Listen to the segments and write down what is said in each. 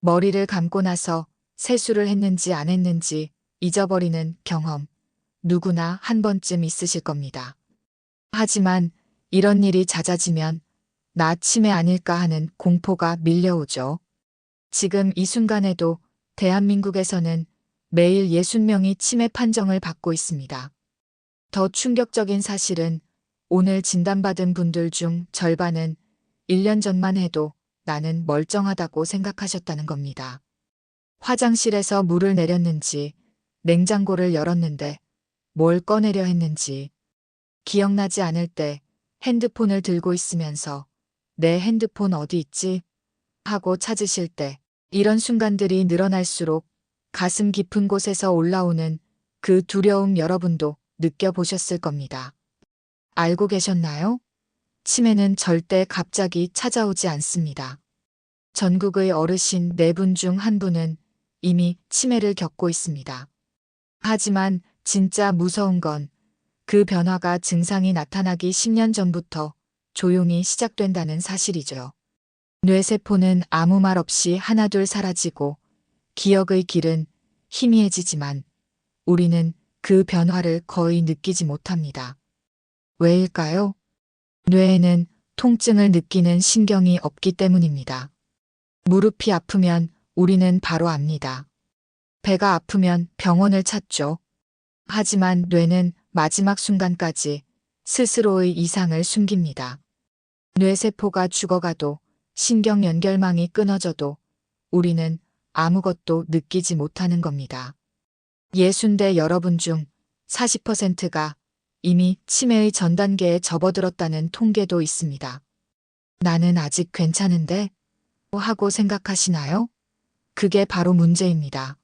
머리를 감고 나서 세수를 했는지 안 했는지 잊어버리는 경험. 누구나 한 번쯤 있으실 겁니다. 하지만 이런 일이 잦아지면 나 치매 아닐까 하는 공포가 밀려오죠. 지금 이 순간에도 대한민국에서는 매일 60명이 치매 판정을 받고 있습니다. 더 충격적인 사실은 오늘 진단받은 분들 중 절반은 1년 전만 해도 나는 멀쩡하다고 생각하셨다는 겁니다. 화장실에서 물을 내렸는지, 냉장고를 열었는데 뭘 꺼내려 했는지, 기억나지 않을 때 핸드폰을 들고 있으면서 내 핸드폰 어디 있지? 하고 찾으실 때 이런 순간들이 늘어날수록 가슴 깊은 곳에서 올라오는 그 두려움 여러분도 느껴보셨을 겁니다. 알고 계셨나요? 치매는 절대 갑자기 찾아오지 않습니다. 전국의 어르신 4분 중 1분은 이미 치매를 겪고 있습니다. 하지만 진짜 무서운 건 그 변화가 증상이 나타나기 10년 전부터 조용히 시작된다는 사실이죠. 뇌세포는 아무 말 없이 하나둘 사라지고 기억의 길은 희미해지지만 우리는 그 변화를 거의 느끼지 못합니다. 왜일까요? 뇌에는 통증을 느끼는 신경이 없기 때문입니다. 무릎이 아프면 우리는 바로 압니다. 배가 아프면 병원을 찾죠. 하지만 뇌는 마지막 순간까지 스스로의 이상을 숨깁니다. 뇌세포가 죽어가도 신경 연결망이 끊어져도 우리는 아무것도 느끼지 못하는 겁니다. 60대 여러분 중 40%가 이미 치매의 전 단계에 접어들었다는 통계도 있습니다. 나는 아직 괜찮은데? 하고 생각하시나요? 그게 바로 문제입니다.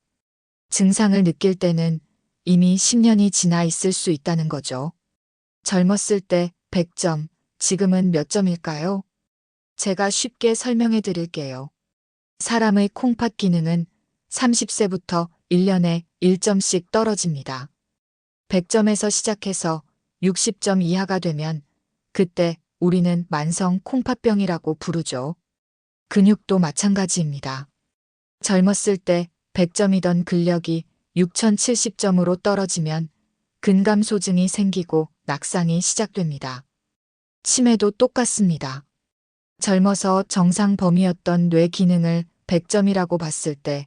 증상을 느낄 때는 이미 10년이 지나 있을 수 있다는 거죠. 젊었을 때 100점, 지금은 몇 점일까요? 제가 쉽게 설명해 드릴게요. 사람의 콩팥 기능은 30세부터 1년에 1점씩 떨어집니다. 100점에서 시작해서 60점 이하가 되면 그때 우리는 만성 콩팥병이라고 부르죠. 근육도 마찬가지입니다. 젊었을 때 100점이던 근력이 6070점으로 떨어지면 근감소증이 생기고 낙상이 시작됩니다. 치매도 똑같습니다. 젊어서 정상 범위였던 뇌 기능을 100점이라고 봤을 때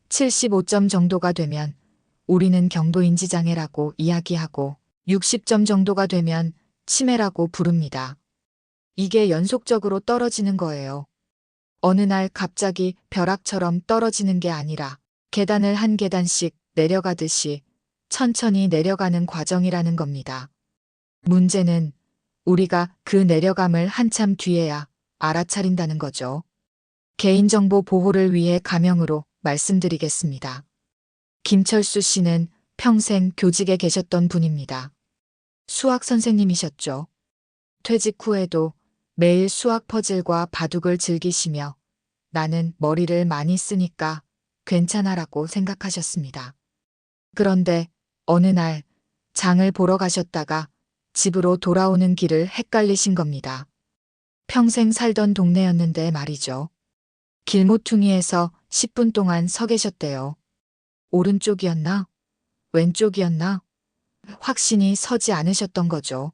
75점 정도가 되면 우리는 경도인지장애라고 이야기하고 60점 정도가 되면 치매라고 부릅니다. 이게 연속적으로 떨어지는 거예요. 어느 날 갑자기 벼락처럼 떨어지는 게 아니라 계단을 한 계단씩 내려가듯이 천천히 내려가는 과정이라는 겁니다. 문제는 우리가 그 내려감을 한참 뒤에야 알아차린다는 거죠. 개인정보 보호를 위해 가명으로 말씀드리겠습니다. 김철수 씨는 평생 교직에 계셨던 분입니다. 수학 선생님이셨죠. 퇴직 후에도 매일 수학 퍼즐과 바둑을 즐기시며 나는 머리를 많이 쓰니까 괜찮아라고 생각하셨습니다. 그런데 어느 날 장을 보러 가셨다가 집으로 돌아오는 길을 헷갈리신 겁니다. 평생 살던 동네였는데 말이죠. 길모퉁이에서 10분 동안 서 계셨대요. 오른쪽이었나? 왼쪽이었나? 확신이 서지 않으셨던 거죠.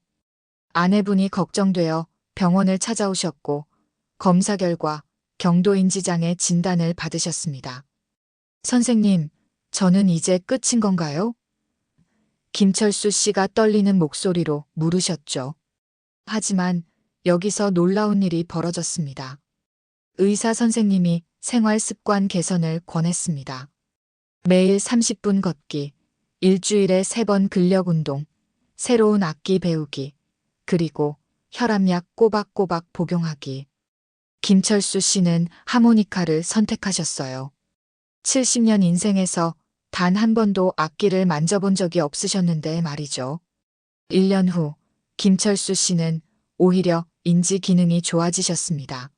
아내분이 걱정되어 병원을 찾아오셨고 검사 결과 경도인지장애 진단을 받으셨습니다. 선생님, 저는 이제 끝인 건가요? 김철수 씨가 떨리는 목소리로 물으셨죠. 하지만 여기서 놀라운 일이 벌어졌습니다. 의사 선생님이 생활 습관 개선을 권했습니다. 매일 30분 걷기, 일주일에 3번 근력 운동, 새로운 악기 배우기, 그리고 혈압약 꼬박꼬박 복용하기. 김철수 씨는 하모니카를 선택하셨어요. 70년 인생에서 단 한 번도 악기를 만져본 적이 없으셨는데 말이죠. 1년 후 김철수 씨는 오히려 인지 기능이 좋아지셨습니다.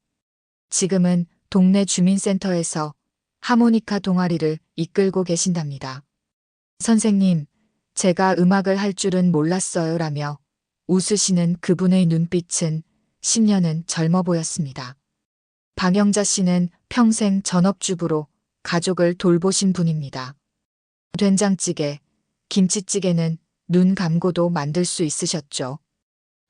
지금은 동네 주민센터에서 하모니카 동아리를 이끌고 계신답니다. 선생님, 제가 음악을 할 줄은 몰랐어요 라며 웃으시는 그분의 눈빛은 10년은 젊어 보였습니다. 박영자 씨는 평생 전업주부로 가족을 돌보신 분입니다. 된장찌개, 김치찌개는 눈 감고도 만들 수 있으셨죠.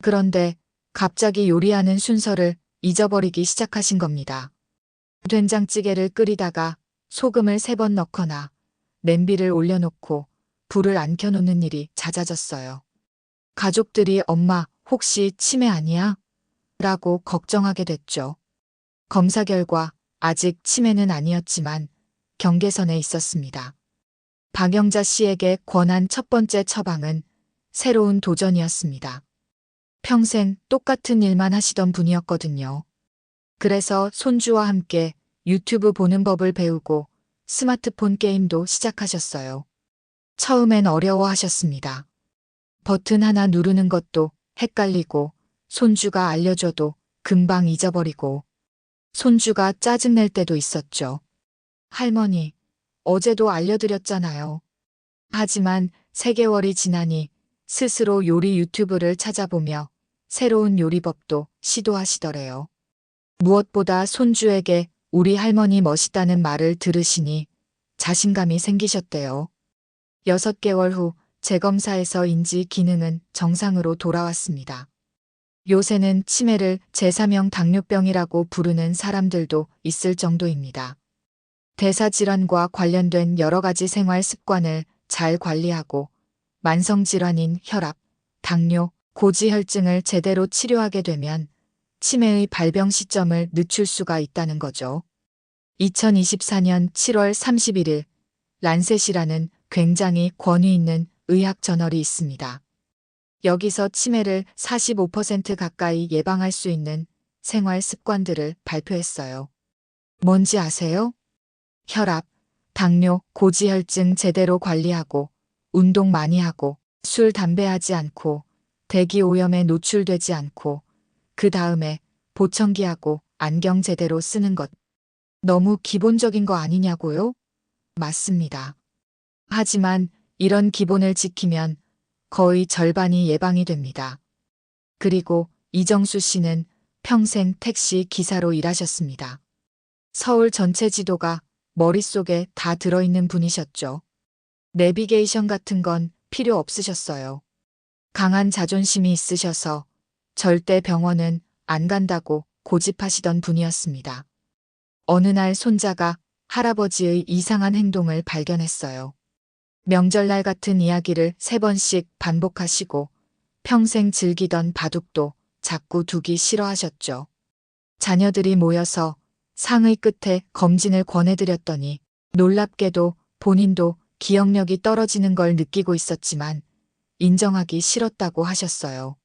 그런데 갑자기 요리하는 순서를 잊어버리기 시작하신 겁니다. 된장찌개를 끓이다가 소금을 3번 넣거나 냄비를 올려놓고 불을 안 켜놓는 일이 잦아졌어요. 가족들이 엄마 혹시 치매 아니야? 라고 걱정하게 됐죠. 검사 결과 아직 치매는 아니었지만 경계선에 있었습니다. 박영자 씨에게 권한 첫 번째 처방은 새로운 도전이었습니다. 평생 똑같은 일만 하시던 분이었거든요. 그래서 손주와 함께 유튜브 보는 법을 배우고 스마트폰 게임도 시작하셨어요. 처음엔 어려워하셨습니다. 버튼 하나 누르는 것도 헷갈리고 손주가 알려줘도 금방 잊어버리고 손주가 짜증낼 때도 있었죠. 할머니, 어제도 알려드렸잖아요. 하지만 3개월이 지나니 스스로 요리 유튜브를 찾아보며 새로운 요리법도 시도하시더래요. 무엇보다 손주에게 우리 할머니 멋있다는 말을 들으시니 자신감이 생기셨대요. 6개월 후 재검사에서 인지 기능은 정상으로 돌아왔습니다. 요새는 치매를 제3형 당뇨병이라고 부르는 사람들도 있을 정도입니다. 대사질환과 관련된 여러 가지 생활 습관을 잘 관리하고 만성질환인 혈압, 당뇨, 고지혈증을 제대로 치료하게 되면 치매의 발병 시점을 늦출 수가 있다는 거죠. 2024년 7월 31일 란셋이라는 굉장히 권위 있는 의학 저널이 있습니다. 여기서 치매를 45% 가까이 예방할 수 있는 생활 습관들을 발표했어요. 뭔지 아세요? 혈압, 당뇨, 고지혈증 제대로 관리하고 운동 많이 하고 술, 담배 하지 않고 대기 오염에 노출되지 않고 그 다음에 보청기하고 안경 제대로 쓰는 것. 너무 기본적인 거 아니냐고요? 맞습니다. 하지만 이런 기본을 지키면 거의 절반이 예방이 됩니다. 그리고 이정수 씨는 평생 택시 기사로 일하셨습니다. 서울 전체 지도가 머릿속에 다 들어있는 분이셨죠. 내비게이션 같은 건 필요 없으셨어요. 강한 자존심이 있으셔서 절대 병원은 안 간다고 고집하시던 분이었습니다. 어느 날 손자가 할아버지의 이상한 행동을 발견했어요. 명절날 같은 이야기를 3번씩 반복하시고 평생 즐기던 바둑도 자꾸 두기 싫어하셨죠. 자녀들이 모여서 상의 끝에 검진을 권해드렸더니 놀랍게도 본인도 기억력이 떨어지는 걸 느끼고 있었지만 인정하기 싫었다고 하셨어요.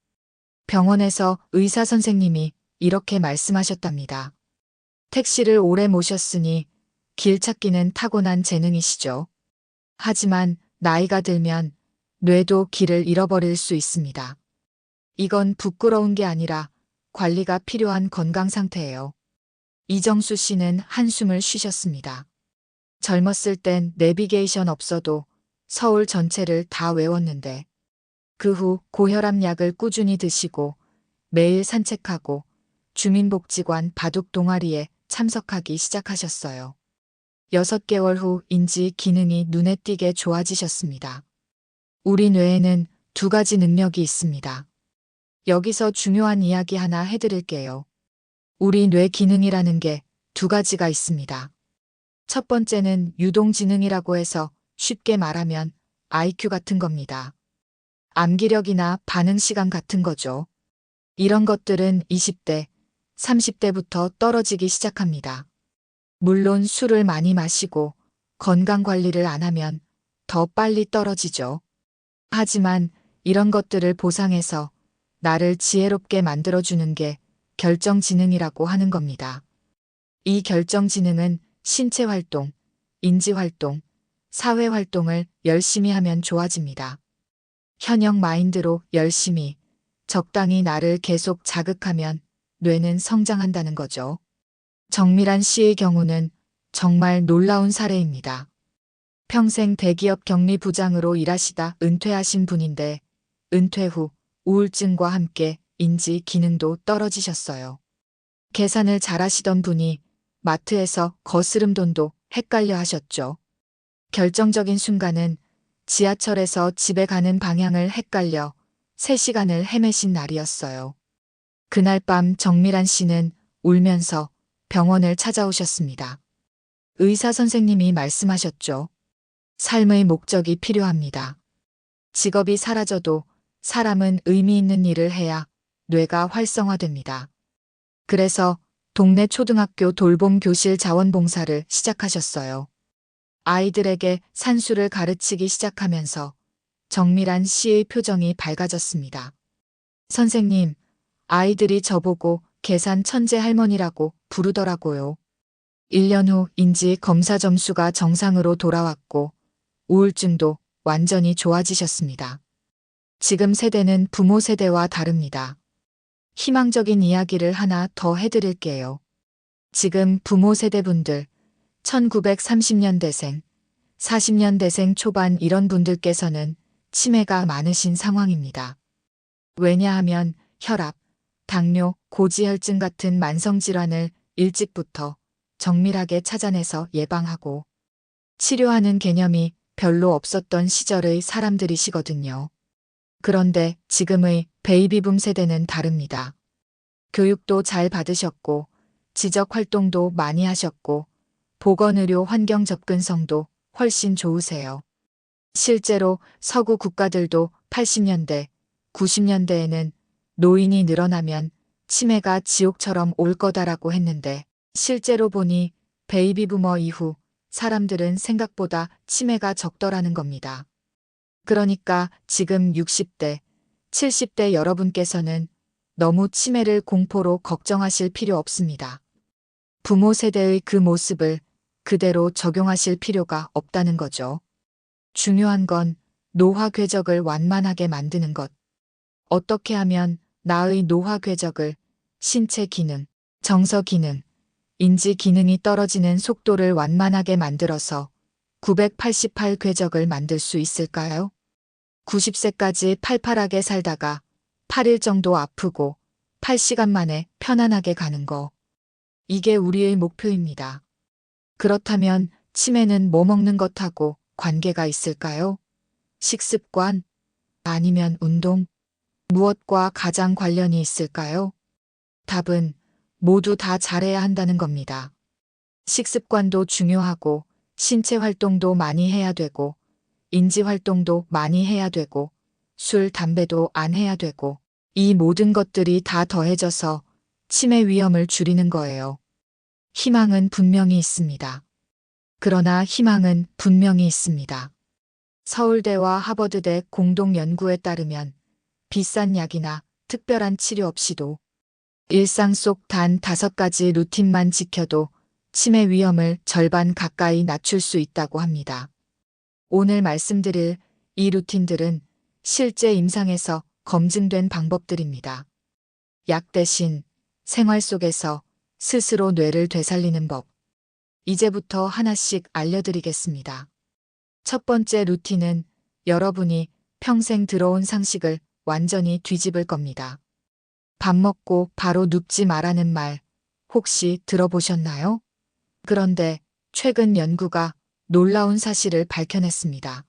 병원에서 의사 선생님이 이렇게 말씀하셨답니다. 택시를 오래 모셨으니 길 찾기는 타고난 재능이시죠. 하지만 나이가 들면 뇌도 길을 잃어버릴 수 있습니다. 이건 부끄러운 게 아니라 관리가 필요한 건강 상태예요. 이정수 씨는 한숨을 쉬셨습니다. 젊었을 땐 내비게이션 없어도 서울 전체를 다 외웠는데 그 후 고혈압 약을 꾸준히 드시고 매일 산책하고 주민복지관 바둑 동아리에 참석하기 시작하셨어요. 6개월 후 인지 기능이 눈에 띄게 좋아지셨습니다. 우리 뇌에는 2가지 능력이 있습니다. 여기서 중요한 이야기 하나 해드릴게요. 우리 뇌 기능이라는 게 2가지가 있습니다. 첫 번째는 유동지능이라고 해서 쉽게 말하면 IQ 같은 겁니다. 암기력이나 반응시간 같은 거죠. 이런 것들은 20대, 30대부터 떨어지기 시작합니다. 물론 술을 많이 마시고 건강 관리를 안 하면 더 빨리 떨어지죠. 하지만 이런 것들을 보상해서 나를 지혜롭게 만들어주는 게 결정지능이라고 하는 겁니다. 이 결정지능은 신체 활동, 인지 활동, 사회 활동을 열심히 하면 좋아집니다. 현역 마인드로 열심히, 적당히 나를 계속 자극하면 뇌는 성장한다는 거죠. 정밀한 씨의 경우는 정말 놀라운 사례입니다. 평생 대기업 격리부장으로 일하시다 은퇴하신 분인데 은퇴 후 우울증과 함께 인지 기능도 떨어지셨어요. 계산을 잘하시던 분이 마트에서 거스름 돈도 헷갈려 하셨죠. 결정적인 순간은 지하철에서 집에 가는 방향을 헷갈려 3시간을 헤매신 날이었어요. 그날 밤 정미란 씨는 울면서 병원을 찾아오셨습니다. 의사 선생님이 말씀하셨죠. 삶의 목적이 필요합니다. 직업이 사라져도 사람은 의미 있는 일을 해야 뇌가 활성화됩니다. 그래서 동네 초등학교 돌봄 교실 자원봉사를 시작하셨어요. 아이들에게 산수를 가르치기 시작하면서 정밀한 씨의 표정이 밝아졌습니다. 선생님, 아이들이 저보고 계산 천재 할머니라고 부르더라고요. 1년 후 인지 검사 점수가 정상으로 돌아왔고 우울증도 완전히 좋아지셨습니다. 지금 세대는 부모 세대와 다릅니다. 희망적인 이야기를 하나 더 해드릴게요. 지금 부모 세대분들, 1930년대생, 40년대생 초반 이런 분들께서는 치매가 많으신 상황입니다. 왜냐하면 혈압, 당뇨, 고지혈증 같은 만성질환을 일찍부터 정밀하게 찾아내서 예방하고 치료하는 개념이 별로 없었던 시절의 사람들이시거든요. 그런데 지금의 베이비붐 세대는 다릅니다. 교육도 잘 받으셨고, 지적 활동도 많이 하셨고, 보건의료 환경 접근성도 훨씬 좋으세요. 실제로 서구 국가들도 80년대, 90년대에는 노인이 늘어나면 치매가 지옥처럼 올 거다라고 했는데, 실제로 보니 베이비부머 이후 사람들은 생각보다 치매가 적더라는 겁니다. 그러니까 지금 60대, 70대 여러분께서는 너무 치매를 공포로 걱정하실 필요 없습니다. 부모 세대의 그 모습을 그대로 적용하실 필요가 없다는 거죠. 중요한 건 노화 궤적을 완만하게 만드는 것. 어떻게 하면 나의 노화 궤적을 신체 기능, 정서 기능, 인지 기능이 떨어지는 속도를 완만하게 만들어서 988 궤적을 만들 수 있을까요? 90세까지 팔팔하게 살다가 8일 정도 아프고 8시간 만에 편안하게 가는 거. 이게 우리의 목표입니다. 그렇다면 치매는 뭐 먹는 것하고 관계가 있을까요? 식습관? 아니면 운동? 무엇과 가장 관련이 있을까요? 답은 모두 다 잘해야 한다는 겁니다. 식습관도 중요하고 신체 활동도 많이 해야 되고 인지 활동도 많이 해야 되고 술, 담배도 안 해야 되고 이 모든 것들이 다 더해져서 치매 위험을 줄이는 거예요. 희망은 분명히 있습니다. 그러나 희망은 분명히 있습니다. 서울대와 하버드대 공동 연구에 따르면 비싼 약이나 특별한 치료 없이도 일상 속 단 5가지 루틴만 지켜도 치매 위험을 절반 가까이 낮출 수 있다고 합니다. 오늘 말씀드릴 이 루틴들은 실제 임상에서 검증된 방법들입니다. 약 대신 생활 속에서 스스로 뇌를 되살리는 법. 이제부터 하나씩 알려드리겠습니다. 첫 번째 루틴은 여러분이 평생 들어온 상식을 완전히 뒤집을 겁니다. 밥 먹고 바로 눕지 말라는 말 혹시 들어보셨나요? 그런데 최근 연구가 놀라운 사실을 밝혀냈습니다.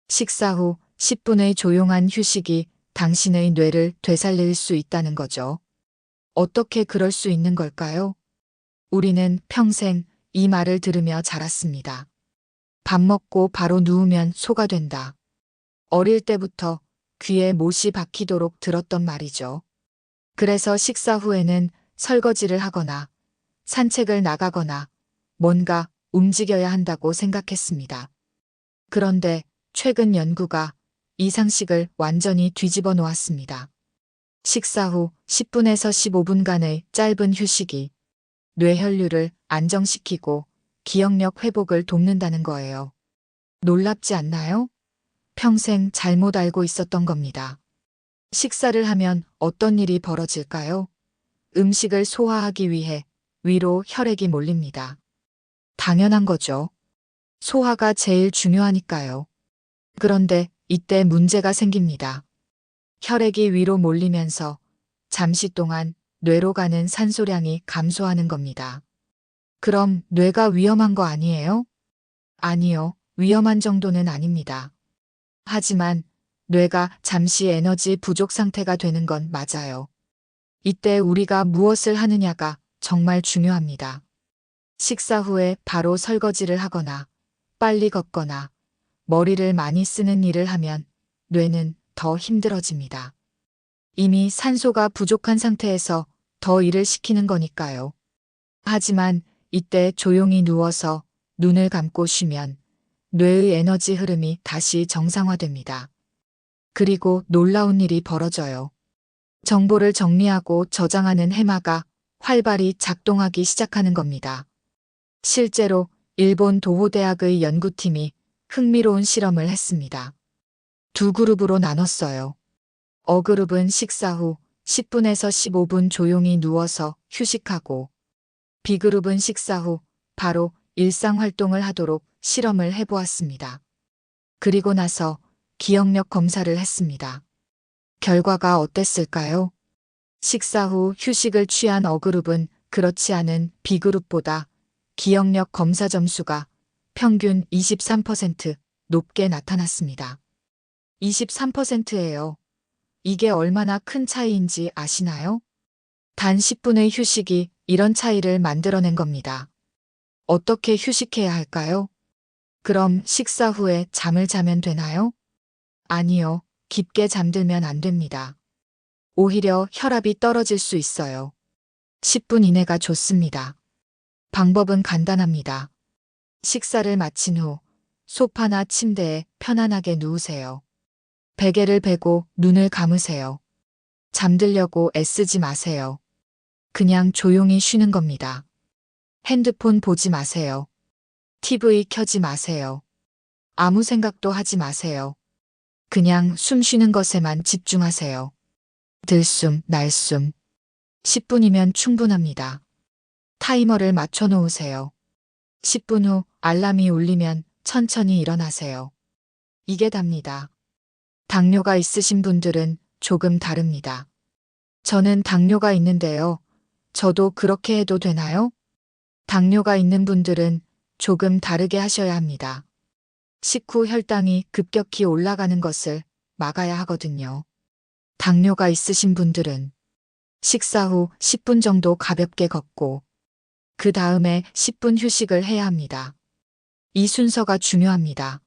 식사 후 10분의 조용한 휴식이 당신의 뇌를 되살릴 수 있다는 거죠. 어떻게 그럴 수 있는 걸까요? 우리는 평생 이 말을 들으며 자랐습니다. 밥 먹고 바로 누우면 소가 된다. 어릴 때부터 귀에 못이 박히도록 들었던 말이죠. 그래서 식사 후에는 설거지를 하거나 산책을 나가거나 뭔가 움직여야 한다고 생각했습니다. 그런데 최근 연구가 이 상식을 완전히 뒤집어 놓았습니다. 식사 후 10분에서 15분간의 짧은 휴식이 뇌혈류를 안정시키고 기억력 회복을 돕는다는 거예요. 놀랍지 않나요? 평생 잘못 알고 있었던 겁니다. 식사를 하면 어떤 일이 벌어질까요? 음식을 소화하기 위해 위로 혈액이 몰립니다. 당연한 거죠. 소화가 제일 중요하니까요. 그런데 이때 문제가 생깁니다. 혈액이 위로 몰리면서 잠시 동안 뇌로 가는 산소량이 감소하는 겁니다. 그럼 뇌가 위험한 거 아니에요? 아니요, 위험한 정도는 아닙니다. 하지만 뇌가 잠시 에너지 부족 상태가 되는 건 맞아요. 이때 우리가 무엇을 하느냐가 정말 중요합니다. 식사 후에 바로 설거지를 하거나 빨리 걷거나 머리를 많이 쓰는 일을 하면 뇌는 더 힘들어집니다. 이미 산소가 부족한 상태에서 더 일을 시키는 거니까요. 하지만 이때 조용히 누워서 눈을 감고 쉬면 뇌의 에너지 흐름이 다시 정상화됩니다. 그리고 놀라운 일이 벌어져요. 정보를 정리하고 저장하는 해마가 활발히 작동하기 시작하는 겁니다. 실제로 일본 도호대학의 연구팀이 흥미로운 실험을 했습니다. 두 그룹으로 나눴어요. A그룹은 식사 후 10분에서 15분 조용히 누워서 휴식하고 B그룹은 식사 후 바로 일상활동을 하도록 실험을 해보았습니다. 그리고 나서 기억력 검사를 했습니다. 결과가 어땠을까요? 식사 후 휴식을 취한 A그룹은 그렇지 않은 B그룹보다 기억력 검사 점수가 평균 23% 높게 나타났습니다. 23%예요. 이게 얼마나 큰 차이인지 아시나요? 단 10분의 휴식이 이런 차이를 만들어낸 겁니다. 어떻게 휴식해야 할까요? 그럼 식사 후에 잠을 자면 되나요? 아니요. 깊게 잠들면 안 됩니다. 오히려 혈압이 떨어질 수 있어요. 10분 이내가 좋습니다. 방법은 간단합니다. 식사를 마친 후 소파나 침대에 편안하게 누우세요. 베개를 베고 눈을 감으세요. 잠들려고 애쓰지 마세요. 그냥 조용히 쉬는 겁니다. 핸드폰 보지 마세요. TV 켜지 마세요. 아무 생각도 하지 마세요. 그냥 숨 쉬는 것에만 집중하세요. 들숨, 날숨. 10분이면 충분합니다. 타이머를 맞춰 놓으세요. 10분 후 알람이 울리면 천천히 일어나세요. 이게 답니다. 당뇨가 있으신 분들은 조금 다릅니다. 저는 당뇨가 있는데요. 저도 그렇게 해도 되나요? 당뇨가 있는 분들은 조금 다르게 하셔야 합니다. 식후 혈당이 급격히 올라가는 것을 막아야 하거든요. 당뇨가 있으신 분들은 식사 후 10분 정도 가볍게 걷고 그 다음에 10분 휴식을 해야 합니다. 이 순서가 중요합니다.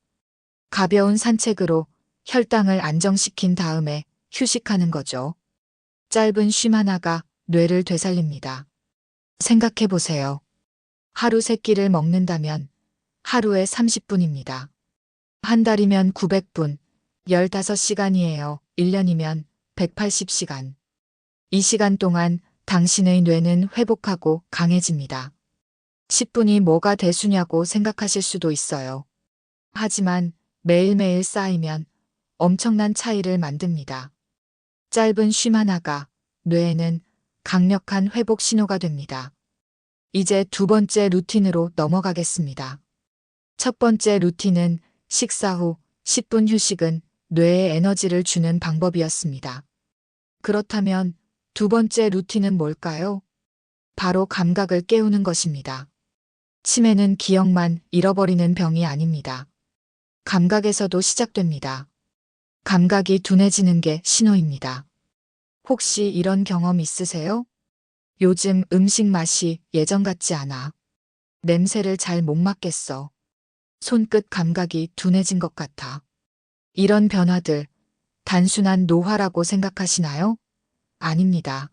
가벼운 산책으로 혈당을 안정시킨 다음에 휴식하는 거죠. 짧은 쉼 하나가 뇌를 되살립니다. 생각해 보세요. 하루 3끼를 먹는다면 하루에 30분입니다. 한 달이면 900분, 15시간이에요. 1년이면 180시간. 이 시간 동안 당신의 뇌는 회복하고 강해집니다. 10분이 뭐가 대수냐고 생각하실 수도 있어요. 하지만 매일매일 쌓이면 엄청난 차이를 만듭니다. 짧은 쉼 하나가 뇌에는 강력한 회복 신호가 됩니다. 이제 두 번째 루틴으로 넘어가겠습니다. 첫 번째 루틴은 식사 후 10분 휴식은 뇌에 에너지를 주는 방법이었습니다. 그렇다면 두 번째 루틴은 뭘까요? 바로 감각을 깨우는 것입니다. 치매는 기억만 잃어버리는 병이 아닙니다. 감각에서도 시작됩니다. 감각이 둔해지는 게 신호입니다. 혹시 이런 경험 있으세요? 요즘 음식 맛이 예전 같지 않아. 냄새를 잘 못 맡겠어. 손끝 감각이 둔해진 것 같아. 이런 변화들, 단순한 노화라고 생각하시나요? 아닙니다.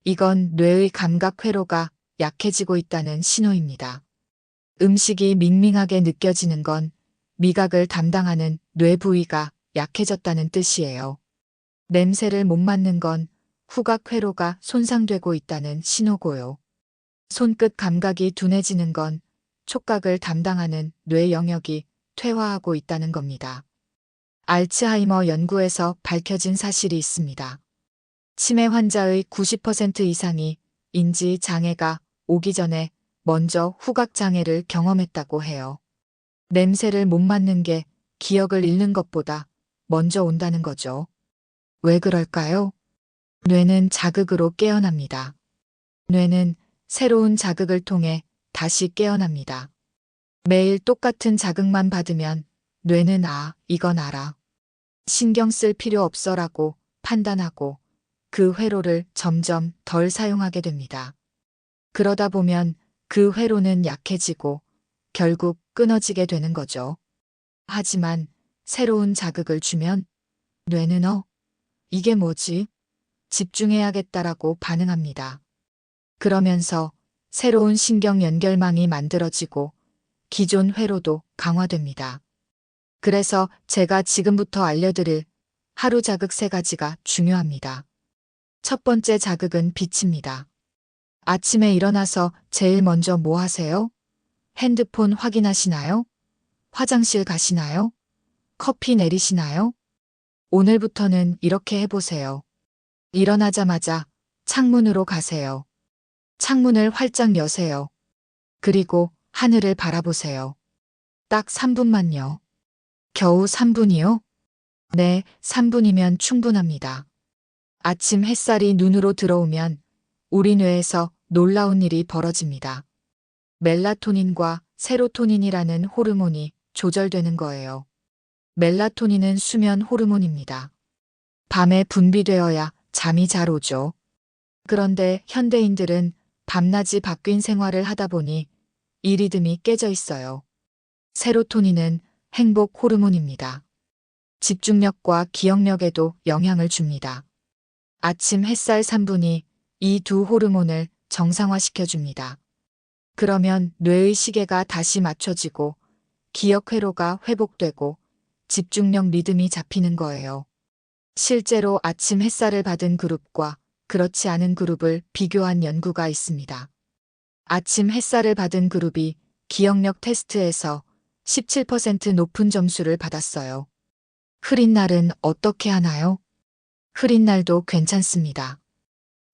이건 뇌의 감각 회로가 약해지고 있다는 신호입니다. 음식이 밍밍하게 느껴지는 건 미각을 담당하는 뇌 부위가 약해졌다는 뜻이에요. 냄새를 못 맡는 건 후각 회로가 손상되고 있다는 신호고요. 손끝 감각이 둔해지는 건 촉각을 담당하는 뇌 영역이 퇴화하고 있다는 겁니다. 알츠하이머 연구에서 밝혀진 사실이 있습니다. 치매 환자의 90% 이상이 인지 장애가 오기 전에 먼저 후각 장애를 경험했다고 해요. 냄새를 못 맡는 게 기억을 잃는 것보다 먼저 온다는 거죠. 왜 그럴까요? 뇌는 자극으로 깨어납니다. 뇌는 새로운 자극을 통해 다시 깨어납니다. 매일 똑같은 자극만 받으면 뇌는 이건 알아. 신경 쓸 필요 없어라고 판단하고 그 회로를 점점 덜 사용하게 됩니다. 그러다 보면 그 회로는 약해지고 결국 끊어지게 되는 거죠. 하지만 새로운 자극을 주면 뇌는 이게 뭐지? 집중해야겠다라고 반응합니다. 그러면서 새로운 신경 연결망이 만들어지고 기존 회로도 강화됩니다. 그래서 제가 지금부터 알려드릴 하루 자극 3가지가 중요합니다. 첫 번째 자극은 빛입니다. 아침에 일어나서 제일 먼저 뭐 하세요? 핸드폰 확인하시나요? 화장실 가시나요? 커피 내리시나요? 오늘부터는 이렇게 해보세요. 일어나자마자 창문으로 가세요. 창문을 활짝 여세요. 그리고 하늘을 바라보세요. 딱 3분만요. 겨우 3분이요? 네, 3분이면 충분합니다. 아침 햇살이 눈으로 들어오면 우리 뇌에서 놀라운 일이 벌어집니다. 멜라토닌과 세로토닌이라는 호르몬이 조절되는 거예요. 멜라토닌은 수면 호르몬입니다. 밤에 분비되어야 잠이 잘 오죠. 그런데 현대인들은 밤낮이 바뀐 생활을 하다 보니 이 리듬이 깨져 있어요. 세로토닌은 행복 호르몬입니다. 집중력과 기억력에도 영향을 줍니다. 아침 햇살 3분이 이 두 호르몬을 정상화시켜줍니다. 그러면 뇌의 시계가 다시 맞춰지고 기억 회로가 회복되고 집중력 리듬이 잡히는 거예요. 실제로 아침 햇살을 받은 그룹과 그렇지 않은 그룹을 비교한 연구가 있습니다. 아침 햇살을 받은 그룹이 기억력 테스트에서 17% 높은 점수를 받았어요. 흐린 날은 어떻게 하나요? 흐린 날도 괜찮습니다.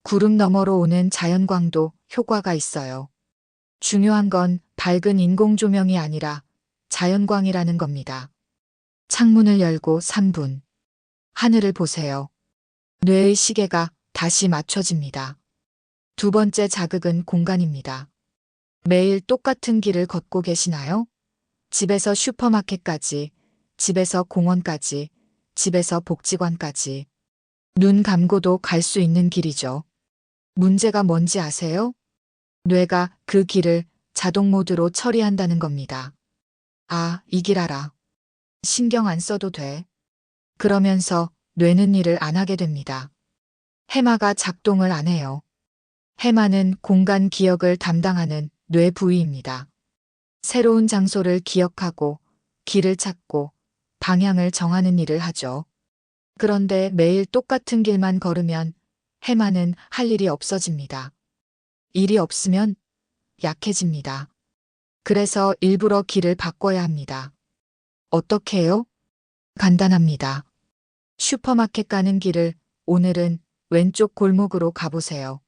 구름 너머로 오는 자연광도 효과가 있어요. 중요한 건 밝은 인공 조명이 아니라 자연광이라는 겁니다. 창문을 열고 3분. 하늘을 보세요. 뇌의 시계가 다시 맞춰집니다. 두 번째 자극은 공간입니다. 매일 똑같은 길을 걷고 계시나요? 집에서 슈퍼마켓까지, 집에서 공원까지, 집에서 복지관까지. 눈 감고도 갈 수 있는 길이죠. 문제가 뭔지 아세요? 뇌가 그 길을 자동 모드로 처리한다는 겁니다. 이 길 알아. 신경 안 써도 돼. 그러면서 뇌는 일을 안 하게 됩니다. 해마가 작동을 안 해요. 해마는 공간 기억을 담당하는 뇌 부위입니다. 새로운 장소를 기억하고 길을 찾고 방향을 정하는 일을 하죠. 그런데 매일 똑같은 길만 걸으면 해마는 할 일이 없어집니다. 일이 없으면 약해집니다. 그래서 일부러 길을 바꿔야 합니다. 어떻게 해요? 간단합니다. 슈퍼마켓 가는 길을 오늘은 왼쪽 골목으로 가보세요.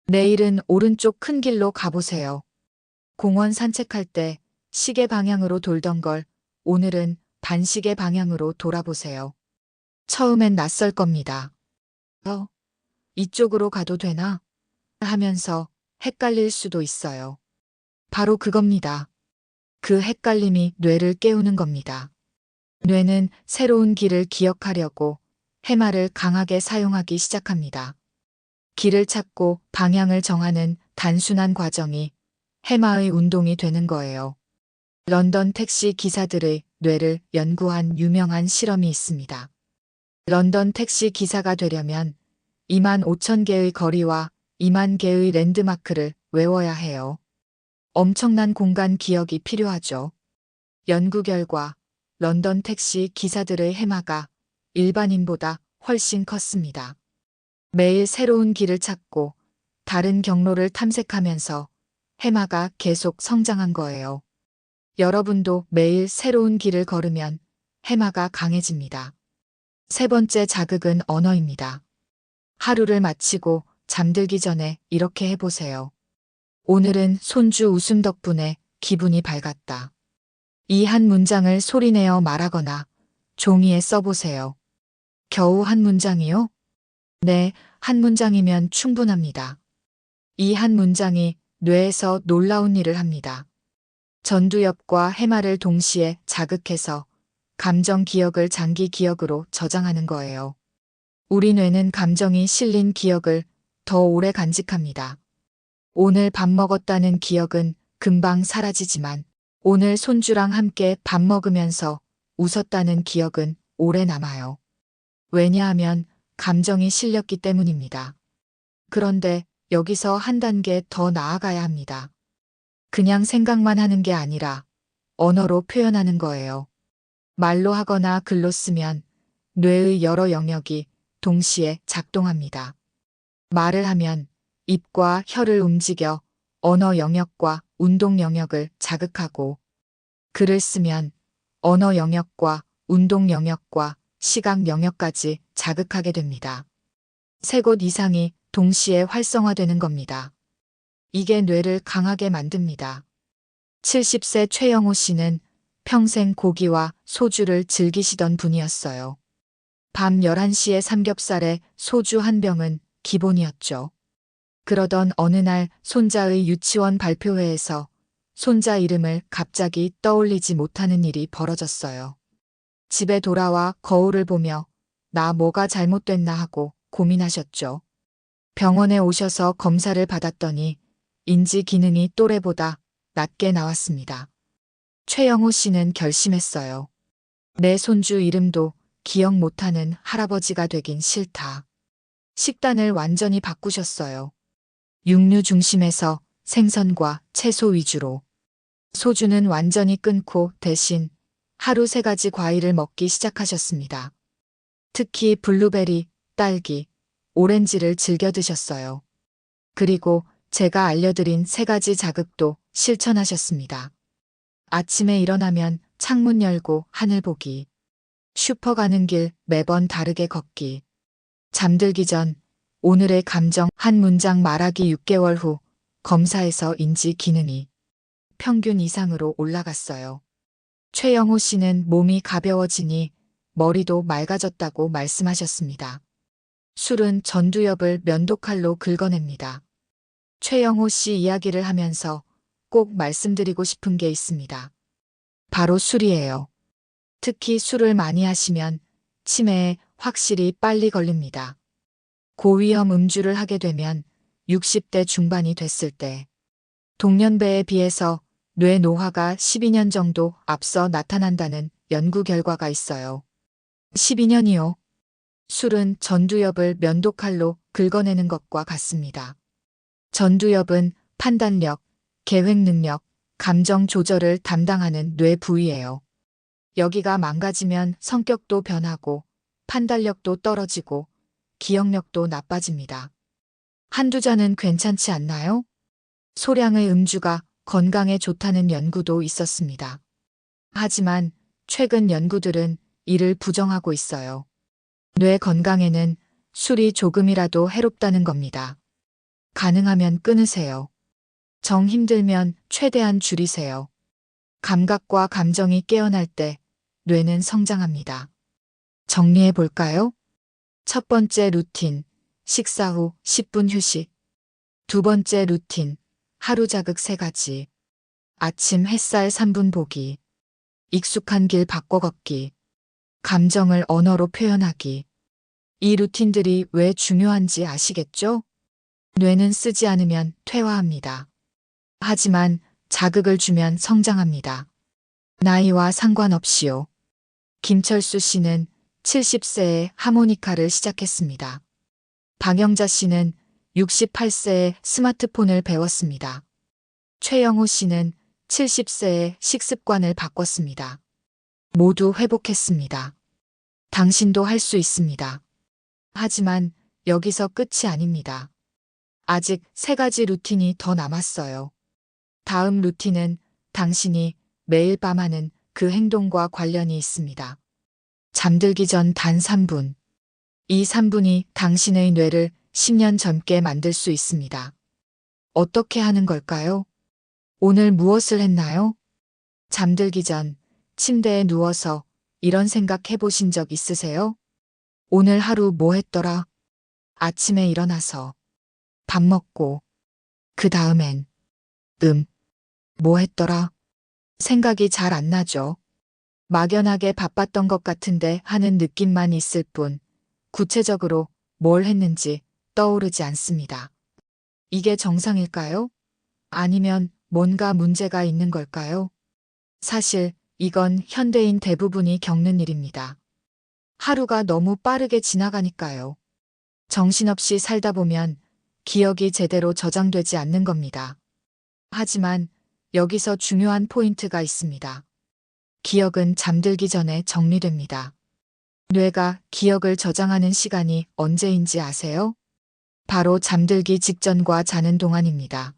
내일은 오른쪽 큰 길로 가보세요. 공원 산책할 때 시계 방향으로 돌던 걸 오늘은 반시계 방향으로 돌아보세요. 처음엔 낯설 겁니다. 이쪽으로 가도 되나? 하면서 헷갈릴 수도 있어요. 바로 그겁니다. 그 헷갈림이 뇌를 깨우는 겁니다. 뇌는 새로운 길을 기억하려고 해마를 강하게 사용하기 시작합니다. 길을 찾고 방향을 정하는 단순한 과정이 해마의 운동이 되는 거예요. 런던 택시 기사들의 뇌를 연구한 유명한 실험이 있습니다. 런던 택시 기사가 되려면 25,000개의 거리와 2만 개의 랜드마크를 외워야 해요. 엄청난 공간 기억이 필요하죠. 연구 결과 런던 택시 기사들의 해마가 일반인보다 훨씬 컸습니다. 매일 새로운 길을 찾고 다른 경로를 탐색하면서 해마가 계속 성장한 거예요. 여러분도 매일 새로운 길을 걸으면 해마가 강해집니다. 세 번째 자극은 언어입니다. 하루를 마치고 잠들기 전에 이렇게 해보세요. 오늘은 손주 웃음 덕분에 기분이 밝았다. 이 한 문장을 소리내어 말하거나 종이에 써보세요. 겨우 한 문장이요? 네, 한 문장이면 충분합니다. 이 한 문장이 뇌에서 놀라운 일을 합니다. 전두엽과 해마를 동시에 자극해서 감정 기억을 장기 기억으로 저장하는 거예요. 우리 뇌는 감정이 실린 기억을 더 오래 간직합니다. 오늘 밥 먹었다는 기억은 금방 사라지지만 오늘 손주랑 함께 밥 먹으면서 웃었다는 기억은 오래 남아요. 왜냐하면 감정이 실렸기 때문입니다. 그런데 여기서 한 단계 더 나아가야 합니다. 그냥 생각만 하는 게 아니라 언어로 표현하는 거예요. 말로 하거나 글로 쓰면 뇌의 여러 영역이 동시에 작동합니다. 말을 하면 입과 혀를 움직여 언어 영역과 운동 영역을 자극하고, 글을 쓰면 언어 영역과 운동 영역과 시각 영역까지 자극하게 됩니다. 세 곳 이상이 동시에 활성화되는 겁니다. 이게 뇌를 강하게 만듭니다. 70세 최영호 씨는 평생 고기와 소주를 즐기시던 분이었어요. 밤 11시에 삼겹살에 소주 한 병은 기본이었죠. 그러던 어느 날 손자의 유치원 발표회에서 손자 이름을 갑자기 떠올리지 못하는 일이 벌어졌어요. 집에 돌아와 거울을 보며 나 뭐가 잘못됐나 하고 고민하셨죠. 병원에 오셔서 검사를 받았더니 인지 기능이 또래보다 낮게 나왔습니다. 최영호 씨는 결심했어요. 내 손주 이름도 기억 못하는 할아버지가 되긴 싫다. 식단을 완전히 바꾸셨어요. 육류 중심에서 생선과 채소 위주로. 소주는 완전히 끊고 대신 하루 3가지 과일을 먹기 시작하셨습니다. 특히 블루베리, 딸기, 오렌지를 즐겨 드셨어요. 그리고 제가 알려드린 3가지 자극도 실천하셨습니다. 아침에 일어나면 창문 열고 하늘 보기. 슈퍼 가는 길 매번 다르게 걷기. 잠들기 전 오늘의 감정 한 문장 말하기. 6개월 후 검사에서 인지 기능이 평균 이상으로 올라갔어요. 최영호 씨는 몸이 가벼워지니 머리도 맑아졌다고 말씀하셨습니다. 술은 전두엽을 면도칼로 긁어냅니다. 최영호 씨 이야기를 하면서 꼭 말씀드리고 싶은 게 있습니다. 바로 술이에요. 특히 술을 많이 하시면 치매에 확실히 빨리 걸립니다. 고위험 음주를 하게 되면 60대 중반이 됐을 때 동년배에 비해서 뇌 노화가 12년 정도 앞서 나타난다는 연구 결과가 있어요. 12년이요. 술은 전두엽을 면도칼로 긁어내는 것과 같습니다. 전두엽은 판단력, 계획 능력, 감정 조절을 담당하는 뇌 부위예요. 여기가 망가지면 성격도 변하고 판단력도 떨어지고 기억력도 나빠집니다. 한두 잔은 괜찮지 않나요? 소량의 음주가 건강에 좋다는 연구도 있었습니다. 하지만 최근 연구들은 이를 부정하고 있어요. 뇌 건강에는 술이 조금이라도 해롭다는 겁니다. 가능하면 끊으세요. 정 힘들면 최대한 줄이세요. 감각과 감정이 깨어날 때 뇌는 성장합니다. 정리해 볼까요? 첫 번째 루틴, 식사 후 10분 휴식. 두 번째 루틴, 하루 자극 3가지. 아침 햇살 3분 보기. 익숙한 길 바꿔 걷기. 감정을 언어로 표현하기. 이 루틴들이 왜 중요한지 아시겠죠? 뇌는 쓰지 않으면 퇴화합니다. 하지만 자극을 주면 성장합니다. 나이와 상관없이요. 김철수 씨는 70세에 하모니카를 시작했습니다. 박영자 씨는 68세에 스마트폰을 배웠습니다. 최영호 씨는 70세에 식습관을 바꿨습니다. 모두 회복했습니다. 당신도 할 수 있습니다. 하지만 여기서 끝이 아닙니다. 아직 3가지 루틴이 더 남았어요. 다음 루틴은 당신이 매일 밤 하는 그 행동과 관련이 있습니다. 잠들기 전 단 3분. 이 3분이 당신의 뇌를 10년 젊게 만들 수 있습니다. 어떻게 하는 걸까요? 오늘 무엇을 했나요? 잠들기 전 침대에 누워서 이런 생각 해보신 적 있으세요? 오늘 하루 뭐 했더라? 아침에 일어나서 밥 먹고 그 다음엔 뭐 했더라? 생각이 잘 안 나죠. 막연하게 바빴던 것 같은데 하는 느낌만 있을 뿐 구체적으로 뭘 했는지 떠오르지 않습니다. 이게 정상일까요? 아니면 뭔가 문제가 있는 걸까요? 사실 이건 현대인 대부분이 겪는 일입니다. 하루가 너무 빠르게 지나가니까요. 정신없이 살다 보면 기억이 제대로 저장되지 않는 겁니다. 하지만 여기서 중요한 포인트가 있습니다. 기억은 잠들기 전에 정리됩니다. 뇌가 기억을 저장하는 시간이 언제인지 아세요? 바로 잠들기 직전과 자는 동안입니다.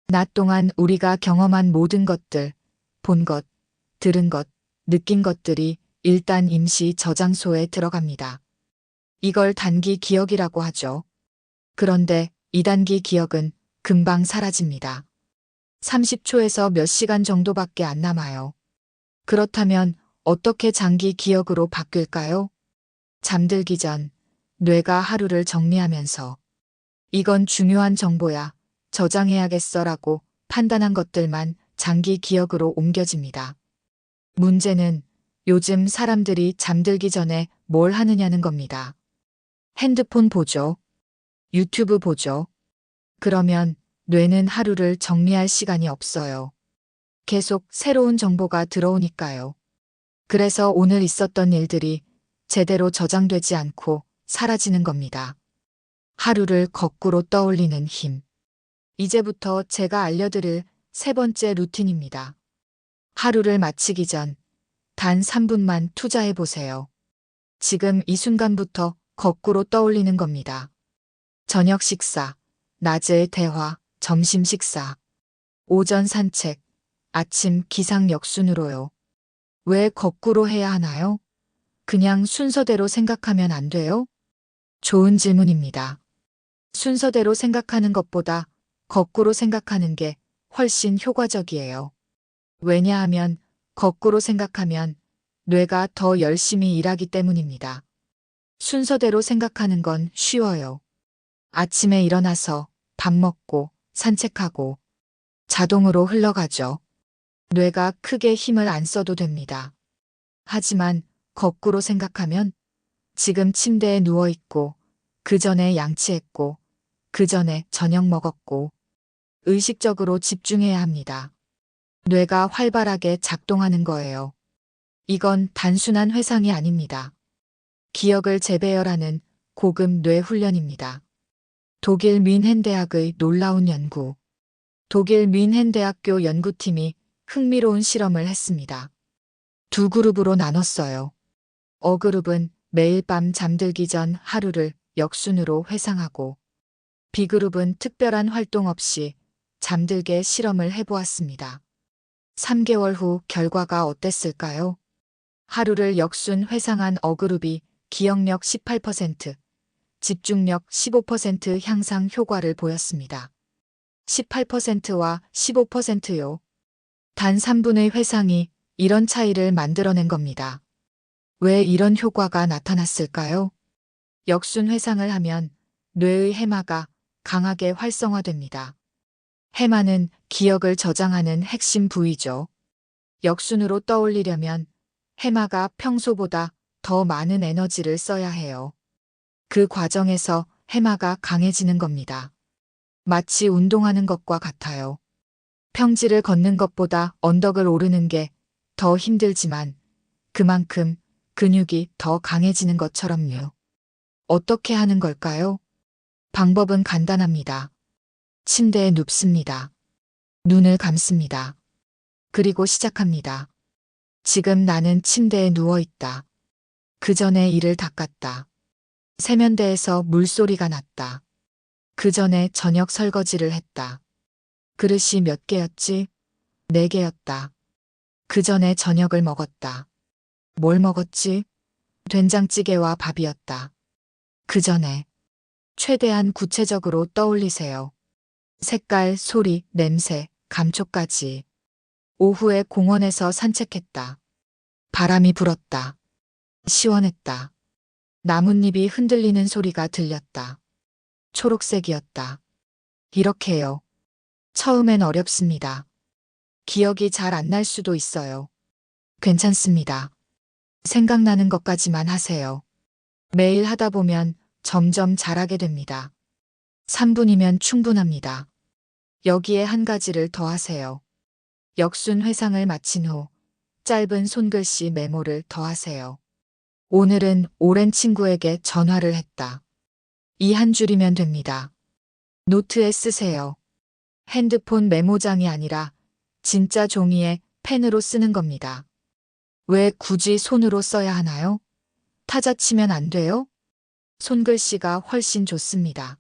낮 동안 우리가 경험한 모든 것들, 본 것, 들은 것, 느낀 것들이 일단 임시 저장소에 들어갑니다. 이걸 단기 기억이라고 하죠. 그런데 2단기 기억은 금방 사라집니다. 30초에서 몇 시간 정도밖에 안 남아요. 그렇다면 어떻게 장기 기억으로 바뀔까요? 잠들기 전 뇌가 하루를 정리하면서 이건 중요한 정보야, 저장해야겠어라고 판단한 것들만 장기 기억으로 옮겨집니다. 문제는 요즘 사람들이 잠들기 전에 뭘 하느냐는 겁니다. 핸드폰 보죠. 유튜브 보죠. 그러면 뇌는 하루를 정리할 시간이 없어요. 계속 새로운 정보가 들어오니까요. 그래서 오늘 있었던 일들이 제대로 저장되지 않고 사라지는 겁니다. 하루를 거꾸로 떠올리는 힘. 이제부터 제가 알려드릴 세 번째 루틴입니다. 하루를 마치기 전 단 3분만 투자해 보세요. 지금 이 순간부터 거꾸로 떠올리는 겁니다. 저녁 식사, 낮의 대화, 점심 식사, 오전 산책, 아침 기상 역순으로요. 왜 거꾸로 해야 하나요? 그냥 순서대로 생각하면 안 돼요? 좋은 질문입니다. 순서대로 생각하는 것보다 거꾸로 생각하는 게 훨씬 효과적이에요. 왜냐하면 거꾸로 생각하면 뇌가 더 열심히 일하기 때문입니다. 순서대로 생각하는 건 쉬워요. 아침에 일어나서 밥 먹고 산책하고 자동으로 흘러가죠. 뇌가 크게 힘을 안 써도 됩니다. 하지만 거꾸로 생각하면 지금 침대에 누워있고 그 전에 양치했고 그 전에 저녁 먹었고 의식적으로 집중해야 합니다. 뇌가 활발하게 작동하는 거예요. 이건 단순한 회상이 아닙니다. 기억을 재배열하는 고급 뇌 훈련입니다. 독일 뮌헨 대학의 놀라운 연구. 독일 뮌헨 대학교 연구팀이 흥미로운 실험을 했습니다. 두 그룹으로 나눴어요. A그룹은 매일 밤 잠들기 전 하루를 역순으로 회상하고 B그룹은 특별한 활동 없이 잠들게 실험을 해보았습니다. 3개월 후 결과가 어땠을까요? 하루를 역순 회상한 A그룹이 기억력 18%, 집중력 15% 향상 효과를 보였습니다. 18%와 15%요. 단 3분의 회상이 이런 차이를 만들어낸 겁니다. 왜 이런 효과가 나타났을까요? 역순 회상을 하면 뇌의 해마가 강하게 활성화됩니다. 해마는 기억을 저장하는 핵심 부위죠. 역순으로 떠올리려면 해마가 평소보다 더 많은 에너지를 써야 해요. 그 과정에서 해마가 강해지는 겁니다. 마치 운동하는 것과 같아요. 평지를 걷는 것보다 언덕을 오르는 게 더 힘들지만 그만큼 근육이 더 강해지는 것처럼요. 어떻게 하는 걸까요? 방법은 간단합니다. 침대에 눕습니다. 눈을 감습니다. 그리고 시작합니다. 지금 나는 침대에 누워 있다. 그 전에 이를 닦았다. 세면대에서 물소리가 났다. 그 전에 저녁 설거지를 했다. 그릇이 몇 개였지? 4개였다. 그 전에 저녁을 먹었다. 뭘 먹었지? 된장찌개와 밥이었다. 그 전에 최대한 구체적으로 떠올리세요. 색깔, 소리, 냄새, 감촉까지. 오후에 공원에서 산책했다. 바람이 불었다. 시원했다. 나뭇잎이 흔들리는 소리가 들렸다. 초록색이었다. 이렇게요. 처음엔 어렵습니다. 기억이 잘 안 날 수도 있어요. 괜찮습니다. 생각나는 것까지만 하세요. 매일 하다 보면 점점 잘하게 됩니다. 3분이면 충분합니다. 여기에 한 가지를 더 하세요. 역순 회상을 마친 후 짧은 손글씨 메모를 더 하세요. 오늘은 오랜 친구에게 전화를 했다. 이 한 줄이면 됩니다. 노트에 쓰세요. 핸드폰 메모장이 아니라 진짜 종이에 펜으로 쓰는 겁니다. 왜 굳이 손으로 써야 하나요? 타자 치면 안 돼요? 손글씨가 훨씬 좋습니다.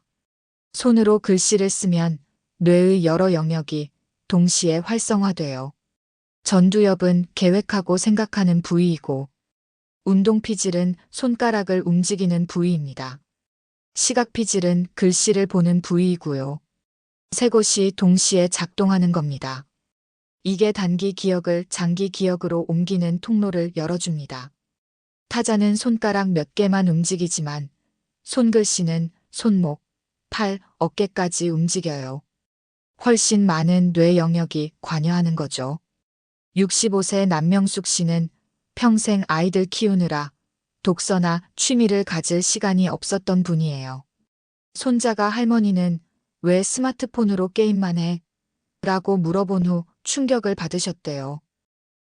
손으로 글씨를 쓰면 뇌의 여러 영역이 동시에 활성화돼요. 전두엽은 계획하고 생각하는 부위이고, 운동피질은 손가락을 움직이는 부위입니다. 시각피질은 글씨를 보는 부위이고요. 세 곳이 동시에 작동하는 겁니다. 이게 단기 기억을 장기 기억으로 옮기는 통로를 열어줍니다. 타자는 손가락 몇 개만 움직이지만 손글씨는 손목, 팔, 어깨까지 움직여요. 훨씬 많은 뇌 영역이 관여하는 거죠. 65세 남명숙 씨는 평생 아이들 키우느라 독서나 취미를 가질 시간이 없었던 분이에요. 손자가 할머니는 왜 스마트폰으로 게임만 해? 라고 물어본 후 충격을 받으셨대요.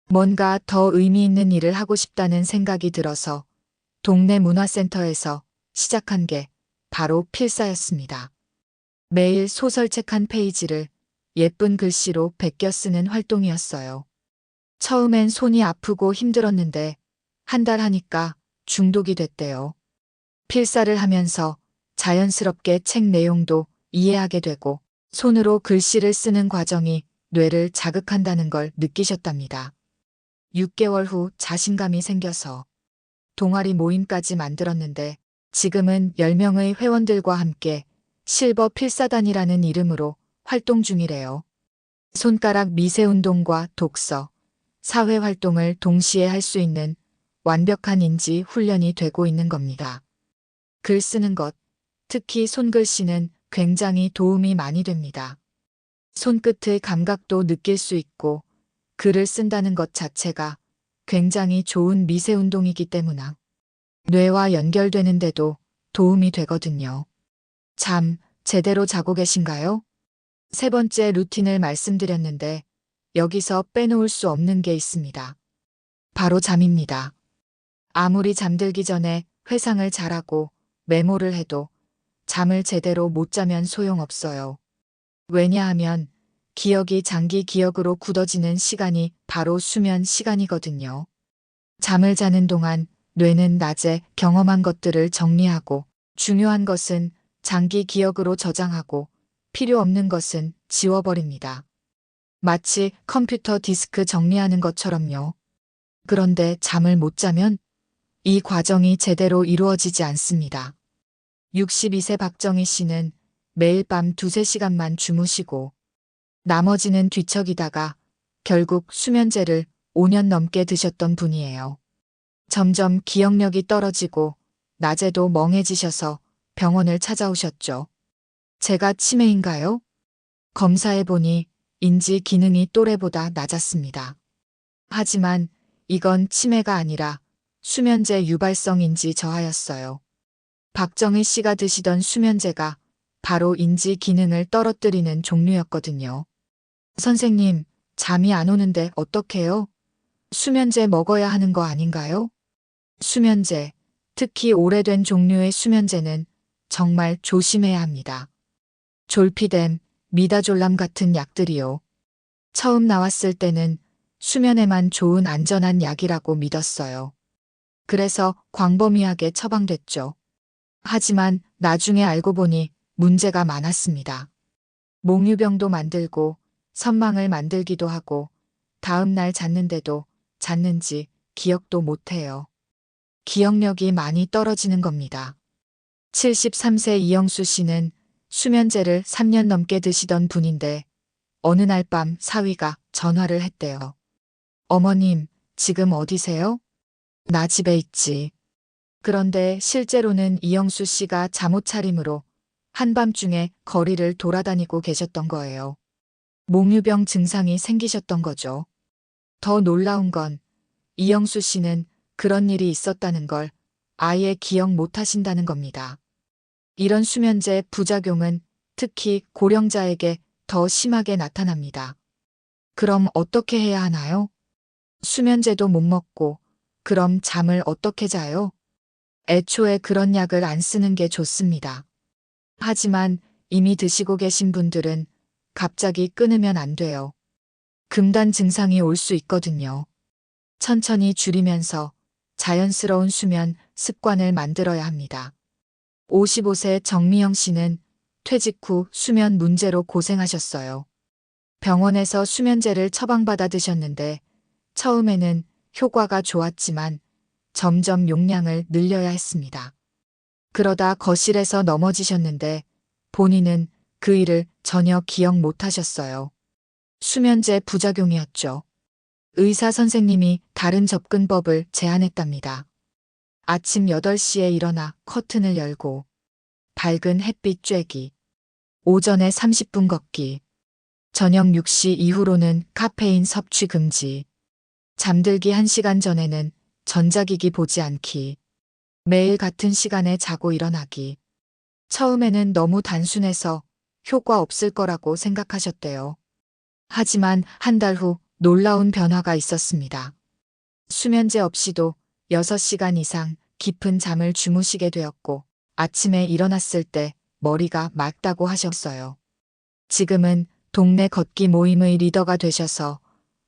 뭔가 더 의미 있는 일을 하고 싶다는 생각이 들어서 동네 문화센터에서 시작한 게 바로 필사였습니다. 매일 소설책 한 페이지를 예쁜 글씨로 베껴 쓰는 활동이었어요. 처음엔 손이 아프고 힘들었는데 한 달 하니까 중독이 됐대요. 필사를 하면서 자연스럽게 책 내용도 이해하게 되고 손으로 글씨를 쓰는 과정이 뇌를 자극한다는 걸 느끼셨답니다. 6개월 후 자신감이 생겨서 동아리 모임까지 만들었는데 지금은 10명의 회원들과 함께 실버 필사단이라는 이름으로 활동 중이래요. 손가락 미세 운동과 독서, 사회 활동을 동시에 할 수 있는 완벽한 인지 훈련이 되고 있는 겁니다. 글 쓰는 것, 특히 손글씨는 굉장히 도움이 많이 됩니다. 손끝의 감각도 느낄 수 있고 글을 쓴다는 것 자체가 굉장히 좋은 미세 운동이기 때문에 뇌와 연결되는데도 도움이 되거든요. 잠 제대로 자고 계신가요? 세 번째 루틴을 말씀드렸는데 여기서 빼놓을 수 없는 게 있습니다. 바로 잠입니다. 아무리 잠들기 전에 회상을 잘하고 메모를 해도 잠을 제대로 못 자면 소용없어요. 왜냐하면 기억이 장기 기억으로 굳어지는 시간이 바로 수면 시간이거든요. 잠을 자는 동안 뇌는 낮에 경험한 것들을 정리하고 중요한 것은 장기 기억으로 저장하고 필요 없는 것은 지워버립니다. 마치 컴퓨터 디스크 정리하는 것처럼요. 그런데 잠을 못 자면 이 과정이 제대로 이루어지지 않습니다. 62세 박정희 씨는 매일 밤 2~3시간만 주무시고 나머지는 뒤척이다가 결국 수면제를 5년 넘게 드셨던 분이에요. 점점 기억력이 떨어지고 낮에도 멍해지셔서 병원을 찾아오셨죠. 제가 치매인가요? 검사해보니 인지 기능이 또래보다 낮았습니다. 하지만 이건 치매가 아니라 수면제 유발성 인지 저하였어요. 박정희 씨가 드시던 수면제가 바로 인지 기능을 떨어뜨리는 종류였거든요. 선생님, 잠이 안 오는데 어떡해요? 수면제 먹어야 하는 거 아닌가요? 수면제, 특히 오래된 종류의 수면제는 정말 조심해야 합니다. 졸피뎀, 미다졸람 같은 약들이요. 처음 나왔을 때는 수면에만 좋은 안전한 약이라고 믿었어요. 그래서 광범위하게 처방됐죠. 하지만 나중에 알고 보니 문제가 많았습니다. 몽유병도 만들고 선망을 만들기도 하고 다음 날 잤는데도 잤는지 기억도 못해요. 기억력이 많이 떨어지는 겁니다. 73세 이영수 씨는 수면제를 3년 넘게 드시던 분인데 어느 날 밤 사위가 전화를 했대요. 어머님, 지금 어디세요? 나 집에 있지. 그런데 실제로는 이영수 씨가 잠옷차림으로 한밤중에 거리를 돌아다니고 계셨던 거예요. 몽유병 증상이 생기셨던 거죠. 더 놀라운 건 이영수 씨는 그런 일이 있었다는 걸 아예 기억 못 하신다는 겁니다. 이런 수면제 부작용은 특히 고령자에게 더 심하게 나타납니다. 그럼 어떻게 해야 하나요? 수면제도 못 먹고 그럼 잠을 어떻게 자요? 애초에 그런 약을 안 쓰는 게 좋습니다. 하지만 이미 드시고 계신 분들은 갑자기 끊으면 안 돼요. 금단 증상이 올 수 있거든요. 천천히 줄이면서 자연스러운 수면 습관을 만들어야 합니다. 55세 정미영 씨는 퇴직 후 수면 문제로 고생하셨어요. 병원에서 수면제를 처방받아 드셨는데 처음에는 효과가 좋았지만 점점 용량을 늘려야 했습니다. 그러다 거실에서 넘어지셨는데 본인은 그 일을 전혀 기억 못 하셨어요. 수면제 부작용이었죠. 의사 선생님이 다른 접근법을 제안했답니다. 아침 8시에 일어나 커튼을 열고 밝은 햇빛 쬐기, 오전에 30분 걷기, 저녁 6시 이후로는 카페인 섭취 금지, 잠들기 1시간 전에는 전자기기 보지 않기, 매일 같은 시간에 자고 일어나기. 처음에는 너무 단순해서 효과 없을 거라고 생각하셨대요. 하지만 한 달 후 놀라운 변화가 있었습니다. 수면제 없이도 6시간 이상 깊은 잠을 주무시게 되었고 아침에 일어났을 때 머리가 맑다고 하셨어요. 지금은 동네 걷기 모임의 리더가 되셔서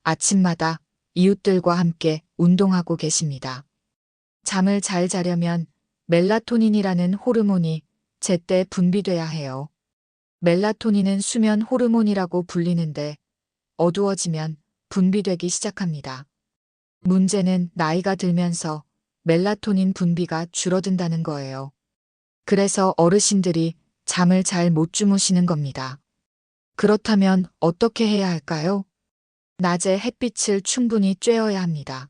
아침마다 이웃들과 함께 운동하고 계십니다. 잠을 잘 자려면 멜라토닌이라는 호르몬이 제때 분비돼야 해요. 멜라토닌은 수면 호르몬이라고 불리는데 어두워지면 분비되기 시작합니다. 문제는 나이가 들면서 멜라토닌 분비가 줄어든다는 거예요. 그래서 어르신들이 잠을 잘 못 주무시는 겁니다. 그렇다면 어떻게 해야 할까요? 낮에 햇빛을 충분히 쬐어야 합니다.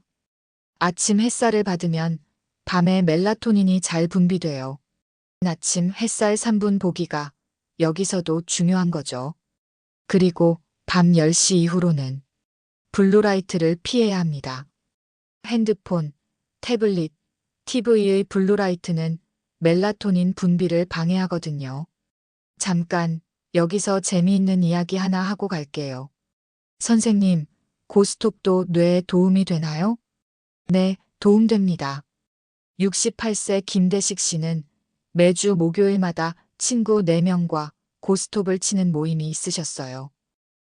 아침 햇살을 받으면 밤에 멜라토닌이 잘 분비돼요. 아침 햇살 3분 보기가 여기서도 중요한 거죠. 그리고 밤 10시 이후로는 블루라이트를 피해야 합니다. 핸드폰, 태블릿, TV의 블루라이트는 멜라토닌 분비를 방해하거든요. 잠깐 여기서 재미있는 이야기 하나 하고 갈게요. 선생님, 고스톱도 뇌에 도움이 되나요? 네, 도움됩니다. 68세 김대식 씨는 매주 목요일마다 친구 4명과 고스톱을 치는 모임이 있으셨어요.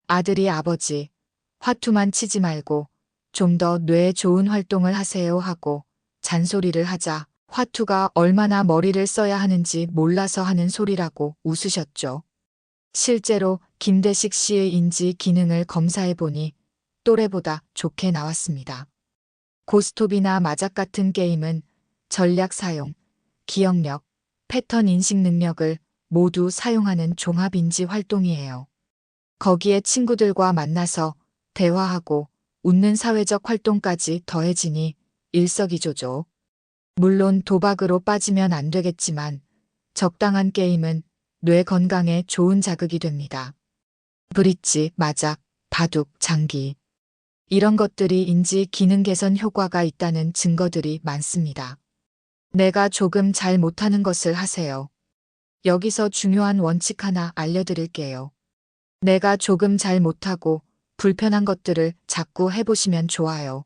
아들이 아버지, 화투만 치지 말고 좀 더 뇌에 좋은 활동을 하세요 하고 잔소리를 하자 화투가 얼마나 머리를 써야 하는지 몰라서 하는 소리라고 웃으셨죠. 실제로 김대식 씨의 인지 기능을 검사해 보니 또래보다 좋게 나왔습니다. 고스톱이나 마작 같은 게임은 전략 사용, 기억력, 패턴 인식 능력을 모두 사용하는 종합인지 활동이에요. 거기에 친구들과 만나서 대화하고 웃는 사회적 활동까지 더해지니 일석이조죠. 물론 도박으로 빠지면 안 되겠지만 적당한 게임은 뇌 건강에 좋은 자극이 됩니다. 브릿지, 마작, 바둑, 장기. 이런 것들이 인지 기능 개선 효과가 있다는 증거들이 많습니다. 내가 조금 잘 못하는 것을 하세요. 여기서 중요한 원칙 하나 알려드릴게요. 내가 조금 잘 못하고 불편한 것들을 자꾸 해보시면 좋아요.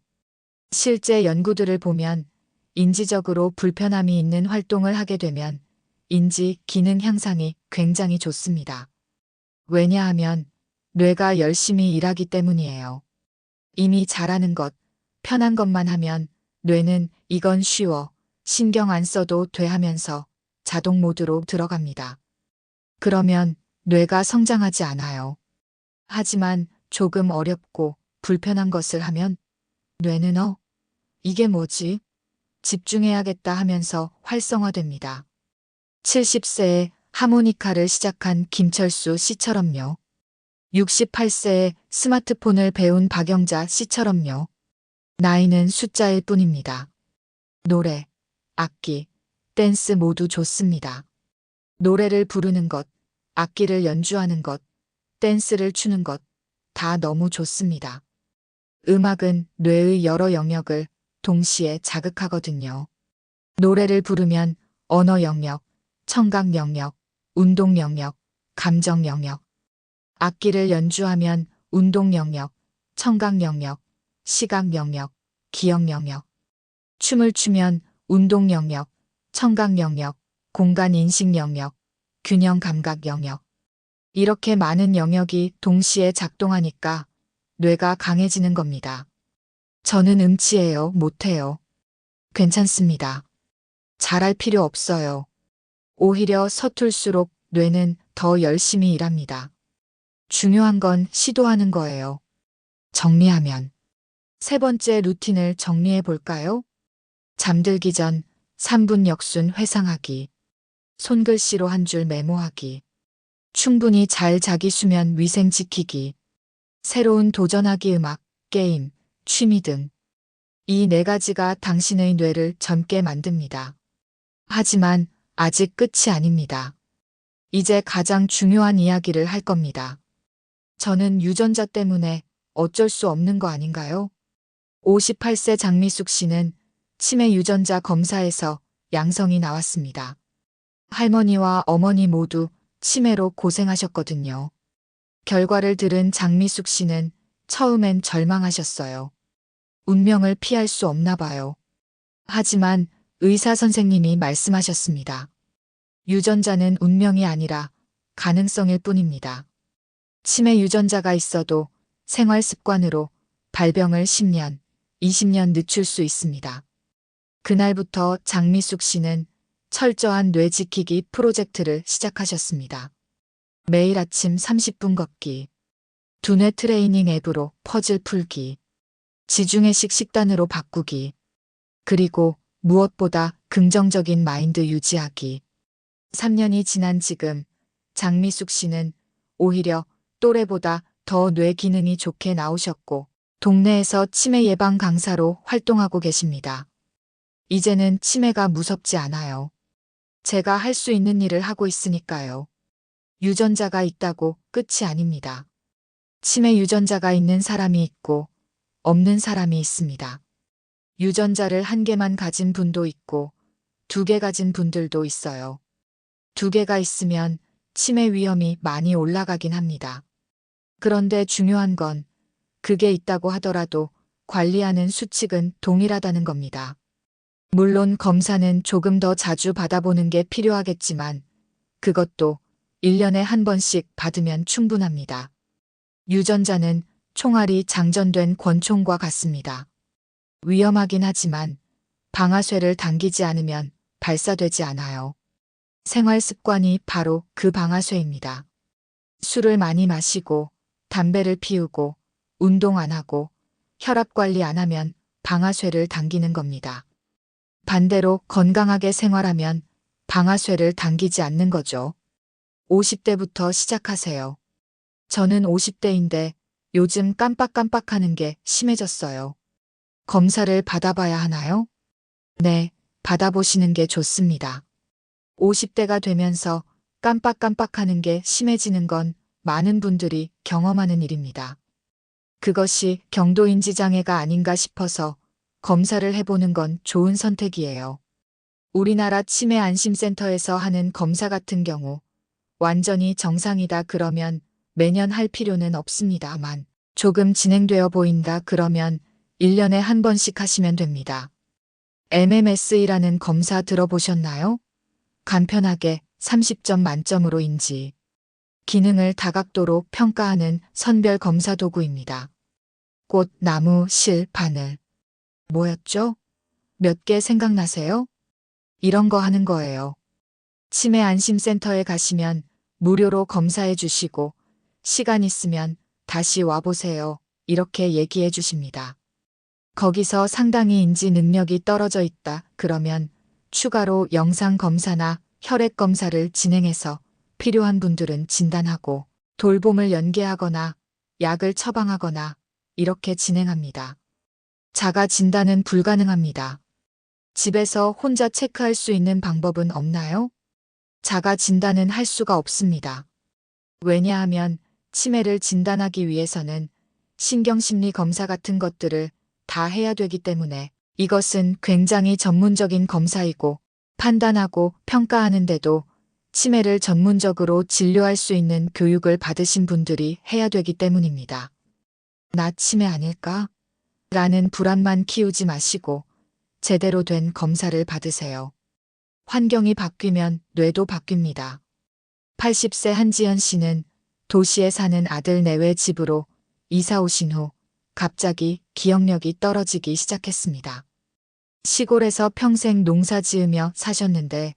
실제 연구들을 보면 인지적으로 불편함이 있는 활동을 하게 되면 인지 기능 향상이 굉장히 좋습니다. 왜냐하면 뇌가 열심히 일하기 때문이에요. 이미 잘하는 것, 편한 것만 하면 뇌는 이건 쉬워, 신경 안 써도 돼 하면서 자동 모드로 들어갑니다. 그러면 뇌가 성장하지 않아요. 하지만 조금 어렵고 불편한 것을 하면 뇌는 이게 뭐지? 집중해야겠다 하면서 활성화됩니다. 70세에 하모니카를 시작한 김철수 씨처럼요. 68세에 스마트폰을 배운 박영자 씨처럼요. 나이는 숫자일 뿐입니다. 노래, 악기, 댄스 모두 좋습니다. 노래를 부르는 것, 악기를 연주하는 것, 댄스를 추는 것, 다 너무 좋습니다. 음악은 뇌의 여러 영역을 동시에 자극하거든요. 노래를 부르면 언어 영역, 청각 영역, 운동 영역, 감정 영역. 악기를 연주하면 운동 영역, 청각 영역, 시각 영역, 기억 영역. 춤을 추면 운동 영역, 청각 영역, 공간 인식 영역, 균형 감각 영역. 이렇게 많은 영역이 동시에 작동하니까 뇌가 강해지는 겁니다. 저는 음치예요, 못해요. 괜찮습니다. 잘할 필요 없어요. 오히려 서툴수록 뇌는 더 열심히 일합니다. 중요한 건 시도하는 거예요. 정리하면. 세 번째 루틴을 정리해 볼까요? 잠들기 전 3분 역순 회상하기. 손글씨로 한 줄 메모하기. 충분히 잘 자기 수면 위생 지키기. 새로운 도전하기 음악, 게임, 취미 등. 이 네 가지가 당신의 뇌를 젊게 만듭니다. 하지만 아직 끝이 아닙니다. 이제 가장 중요한 이야기를 할 겁니다. 저는 유전자 때문에 어쩔 수 없는 거 아닌가요? 58세 장미숙 씨는 치매 유전자 검사에서 양성이 나왔습니다. 할머니와 어머니 모두 치매로 고생하셨거든요. 결과를 들은 장미숙 씨는 처음엔 절망하셨어요. 운명을 피할 수 없나 봐요. 하지만 의사 선생님이 말씀하셨습니다. 유전자는 운명이 아니라 가능성일 뿐입니다. 치매 유전자가 있어도 생활 습관으로 발병을 10년, 20년 늦출 수 있습니다. 그날부터 장미숙 씨는 철저한 뇌 지키기 프로젝트를 시작하셨습니다. 매일 아침 30분 걷기, 두뇌 트레이닝 앱으로 퍼즐 풀기, 지중해식 식단으로 바꾸기, 그리고 무엇보다 긍정적인 마인드 유지하기. 3년이 지난 지금 장미숙 씨는 오히려 또래보다 더 뇌 기능이 좋게 나오셨고 동네에서 치매 예방 강사로 활동하고 계십니다. 이제는 치매가 무섭지 않아요. 제가 할 수 있는 일을 하고 있으니까요. 유전자가 있다고 끝이 아닙니다. 치매 유전자가 있는 사람이 있고 없는 사람이 있습니다. 유전자를 한 개만 가진 분도 있고 2개 가진 분들도 있어요. 2개가 있으면 치매 위험이 많이 올라가긴 합니다. 그런데 중요한 건 그게 있다고 하더라도 관리하는 수칙은 동일하다는 겁니다. 물론 검사는 조금 더 자주 받아보는 게 필요하겠지만 그것도 1년에 한 번씩 받으면 충분합니다. 유전자는 총알이 장전된 권총과 같습니다. 위험하긴 하지만 방아쇠를 당기지 않으면 발사되지 않아요. 생활 습관이 바로 그 방아쇠입니다. 술을 많이 마시고 담배를 피우고 운동 안 하고 혈압 관리 안 하면 방아쇠를 당기는 겁니다. 반대로 건강하게 생활하면 방아쇠를 당기지 않는 거죠. 50대부터 시작하세요. 저는 50대인데 요즘 깜빡깜빡하는 게 심해졌어요. 검사를 받아봐야 하나요? 네, 받아보시는 게 좋습니다. 50대가 되면서 깜빡깜빡하는 게 심해지는 건 많은 분들이 경험하는 일입니다. 그것이 경도인지 장애가 아닌가 싶어서 검사를 해보는 건 좋은 선택이에요. 우리나라 치매 안심센터에서 하는 검사 같은 경우 완전히 정상이다 그러면 매년 할 필요는 없습니다만 조금 진행되어 보인다 그러면 1년에 한 번씩 하시면 됩니다. MMSE라는 검사 들어보셨나요? 간편하게 30점 만점으로 인지, 기능을 다각도로 평가하는 선별 검사 도구입니다. 꽃, 나무, 실, 바늘. 뭐였죠? 몇 개 생각나세요? 이런 거 하는 거예요. 치매 안심센터에 가시면 무료로 검사해 주시고 시간 있으면 다시 와보세요. 이렇게 얘기해 주십니다. 거기서 상당히 인지 능력이 떨어져 있다 그러면 추가로 영상 검사나 혈액 검사를 진행해서 필요한 분들은 진단하고 돌봄을 연계하거나 약을 처방하거나 이렇게 진행합니다. 자가 진단은 불가능합니다. 집에서 혼자 체크할 수 있는 방법은 없나요? 자가 진단은 할 수가 없습니다. 왜냐하면 치매를 진단하기 위해서는 신경심리 검사 같은 것들을 다 해야 되기 때문에 이것은 굉장히 전문적인 검사이고 판단하고 평가하는데도 치매를 전문적으로 진료할 수 있는 교육을 받으신 분들이 해야 되기 때문입니다. 나 치매 아닐까? 라는 불안만 키우지 마시고 제대로 된 검사를 받으세요. 환경이 바뀌면 뇌도 바뀝니다. 80세 한지연 씨는 도시에 사는 아들 내외 집으로 이사 오신 후 갑자기 기억력이 떨어지기 시작했습니다. 시골에서 평생 농사 지으며 사셨는데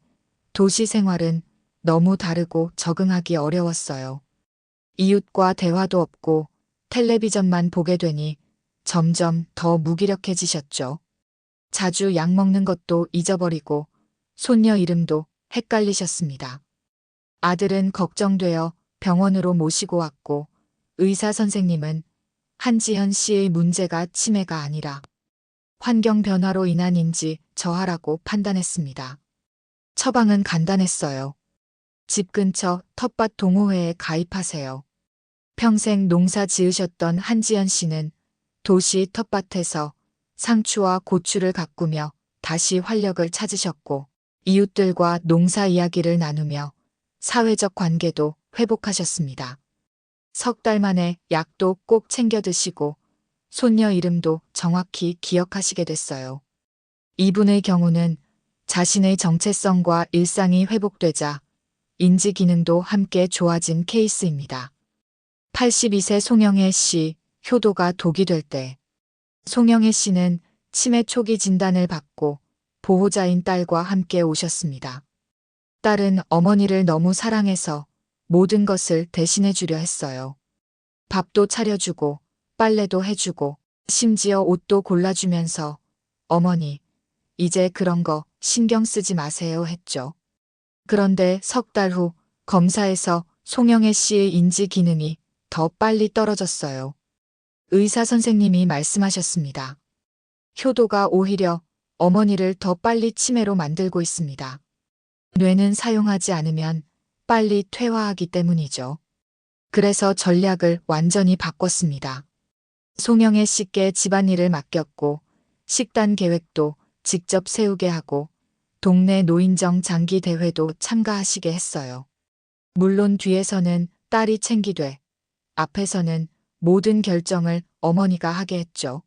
도시 생활은 너무 다르고 적응하기 어려웠어요. 이웃과 대화도 없고 텔레비전만 보게 되니 점점 더 무기력해지셨죠. 자주 약 먹는 것도 잊어버리고 손녀 이름도 헷갈리셨습니다. 아들은 걱정되어 병원으로 모시고 왔고 의사 선생님은 한지현 씨의 문제가 치매가 아니라 환경 변화로 인한인지 저하라고 판단했습니다. 처방은 간단했어요. 집 근처 텃밭 동호회에 가입하세요. 평생 농사 지으셨던 한지연 씨는 도시 텃밭에서 상추와 고추를 가꾸며 다시 활력을 찾으셨고 이웃들과 농사 이야기를 나누며 사회적 관계도 회복하셨습니다. 석 달 만에 약도 꼭 챙겨 드시고 손녀 이름도 정확히 기억하시게 됐어요. 이분의 경우는 자신의 정체성과 일상이 회복되자 인지 기능도 함께 좋아진 케이스입니다. 82세 송영애 씨, 효도가 독이 될 때. 송영애 씨는 치매 초기 진단을 받고 보호자인 딸과 함께 오셨습니다. 딸은 어머니를 너무 사랑해서 모든 것을 대신해 주려 했어요. 밥도 차려주고 빨래도 해주고 심지어 옷도 골라주면서 어머니, 이제 그런 거 신경 쓰지 마세요 했죠. 그런데 석 달 후 검사에서 송영애 씨의 인지 기능이 더 빨리 떨어졌어요. 의사 선생님이 말씀하셨습니다. 효도가 오히려 어머니를 더 빨리 치매로 만들고 있습니다. 뇌는 사용하지 않으면 빨리 퇴화하기 때문이죠. 그래서 전략을 완전히 바꿨습니다. 송영애 씨께 집안일을 맡겼고 식단 계획도 직접 세우게 하고 동네 노인정 장기 대회도 참가하시게 했어요. 물론 뒤에서는 딸이 챙기되 앞에서는 모든 결정을 어머니가 하게 했죠.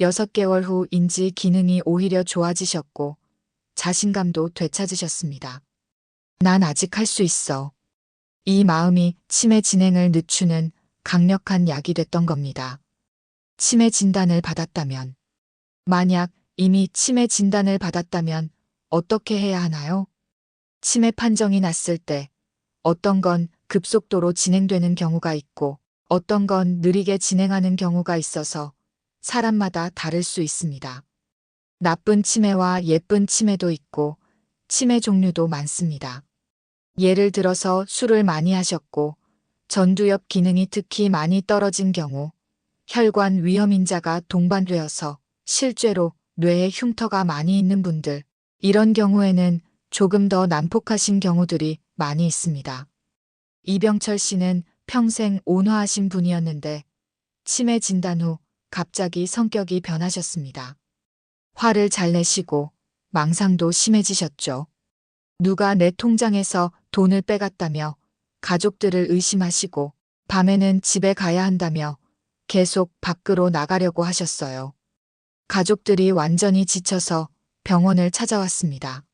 6개월 후 인지 기능이 오히려 좋아지셨고 자신감도 되찾으셨습니다. 난 아직 할 수 있어. 이 마음이 치매 진행을 늦추는 강력한 약이 됐던 겁니다. 치매 진단을 받았다면, 만약 이미 치매 진단을 받았다면 어떻게 해야 하나요? 치매 판정이 났을 때 어떤 건 급속도로 진행되는 경우가 있고 어떤 건 느리게 진행하는 경우가 있어서 사람마다 다를 수 있습니다. 나쁜 치매와 예쁜 치매도 있고 치매 종류도 많습니다. 예를 들어서 술을 많이 하셨고 전두엽 기능이 특히 많이 떨어진 경우, 혈관 위험인자가 동반되어서 실제로 뇌에 흉터가 많이 있는 분들, 이런 경우에는 조금 더 난폭하신 경우들이 많이 있습니다. 이병철 씨는 평생 온화하신 분이었는데 치매 진단 후 갑자기 성격이 변하셨습니다. 화를 잘 내시고 망상도 심해지셨죠. 누가 내 통장에서 돈을 빼갔다며 가족들을 의심하시고 밤에는 집에 가야 한다며 계속 밖으로 나가려고 하셨어요. 가족들이 완전히 지쳐서 병원을 찾아왔습니다.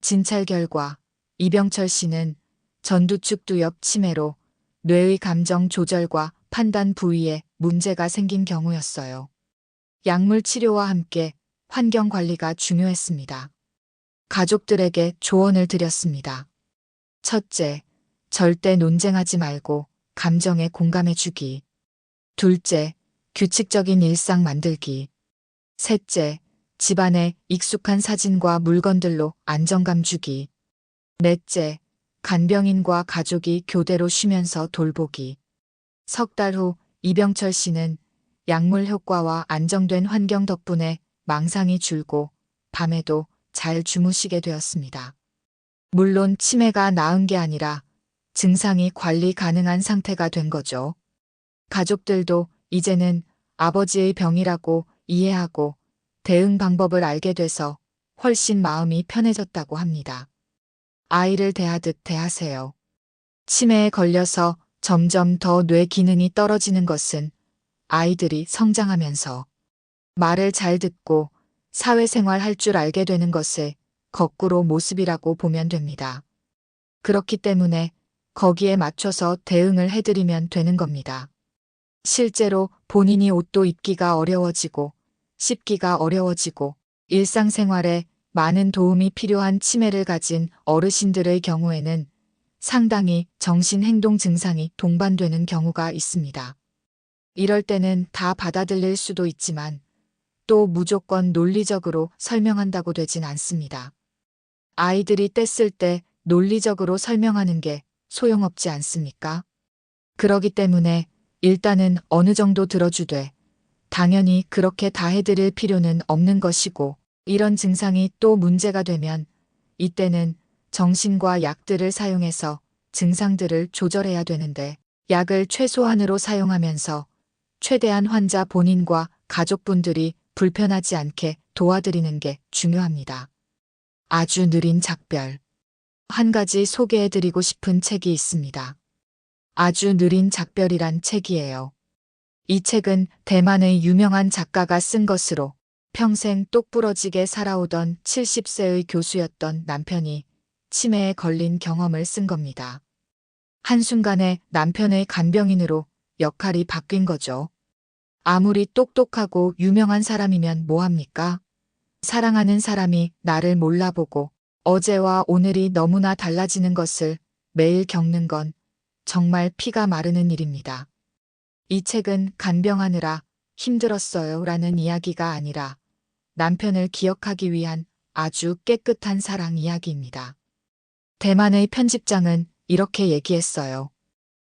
진찰 결과 이병철 씨는 전두축두엽 치매로 뇌의 감정 조절과 판단 부위에 문제가 생긴 경우였어요. 약물 치료와 함께 환경 관리가 중요했습니다. 가족들에게 조언을 드렸습니다. 첫째, 절대 논쟁하지 말고 감정에 공감해 주기. 둘째, 규칙적인 일상 만들기. 셋째, 집안에 익숙한 사진과 물건들로 안정감 주기. 넷째, 간병인과 가족이 교대로 쉬면서 돌보기. 석 달 후 이병철 씨는 약물 효과와 안정된 환경 덕분에 망상이 줄고 밤에도 잘 주무시게 되었습니다. 물론 치매가 나은 게 아니라 증상이 관리 가능한 상태가 된 거죠. 가족들도 이제는 아버지의 병이라고 이해하고 대응 방법을 알게 돼서 훨씬 마음이 편해졌다고 합니다. 아이를 대하듯 대하세요. 치매에 걸려서 점점 더 뇌 기능이 떨어지는 것은 아이들이 성장하면서 말을 잘 듣고 사회생활 할 줄 알게 되는 것의 거꾸로 모습이라고 보면 됩니다. 그렇기 때문에 거기에 맞춰서 대응을 해드리면 되는 겁니다. 실제로 본인이 옷도 입기가 어려워지고 씹기가 어려워지고 일상생활에 많은 도움이 필요한 치매를 가진 어르신들의 경우에는 상당히 정신행동 증상이 동반되는 경우가 있습니다. 이럴 때는 다 받아들일 수도 있지만 또 무조건 논리적으로 설명한다고 되진 않습니다. 아이들이 뗐을 때 논리적으로 설명하는 게 소용없지 않습니까? 그러기 때문에 일단은 어느 정도 들어주되 당연히 그렇게 다 해드릴 필요는 없는 것이고 이런 증상이 또 문제가 되면 이때는 정신과 약들을 사용해서 증상들을 조절해야 되는데 약을 최소한으로 사용하면서 최대한 환자 본인과 가족분들이 불편하지 않게 도와드리는 게 중요합니다. 아주 느린 작별. 한 가지 소개해드리고 싶은 책이 있습니다. 아주 느린 작별이란 책이에요. 이 책은 대만의 유명한 작가가 쓴 것으로 평생 똑부러지게 살아오던 70세의 교수였던 남편이 치매에 걸린 경험을 쓴 겁니다. 한순간에 남편의 간병인으로 역할이 바뀐 거죠. 아무리 똑똑하고 유명한 사람이면 뭐합니까? 사랑하는 사람이 나를 몰라보고 어제와 오늘이 너무나 달라지는 것을 매일 겪는 건 정말 피가 마르는 일입니다. 이 책은 간병하느라 힘들었어요 라는 이야기가 아니라 남편을 기억하기 위한 아주 깨끗한 사랑 이야기입니다. 대만의 편집장은 이렇게 얘기했어요.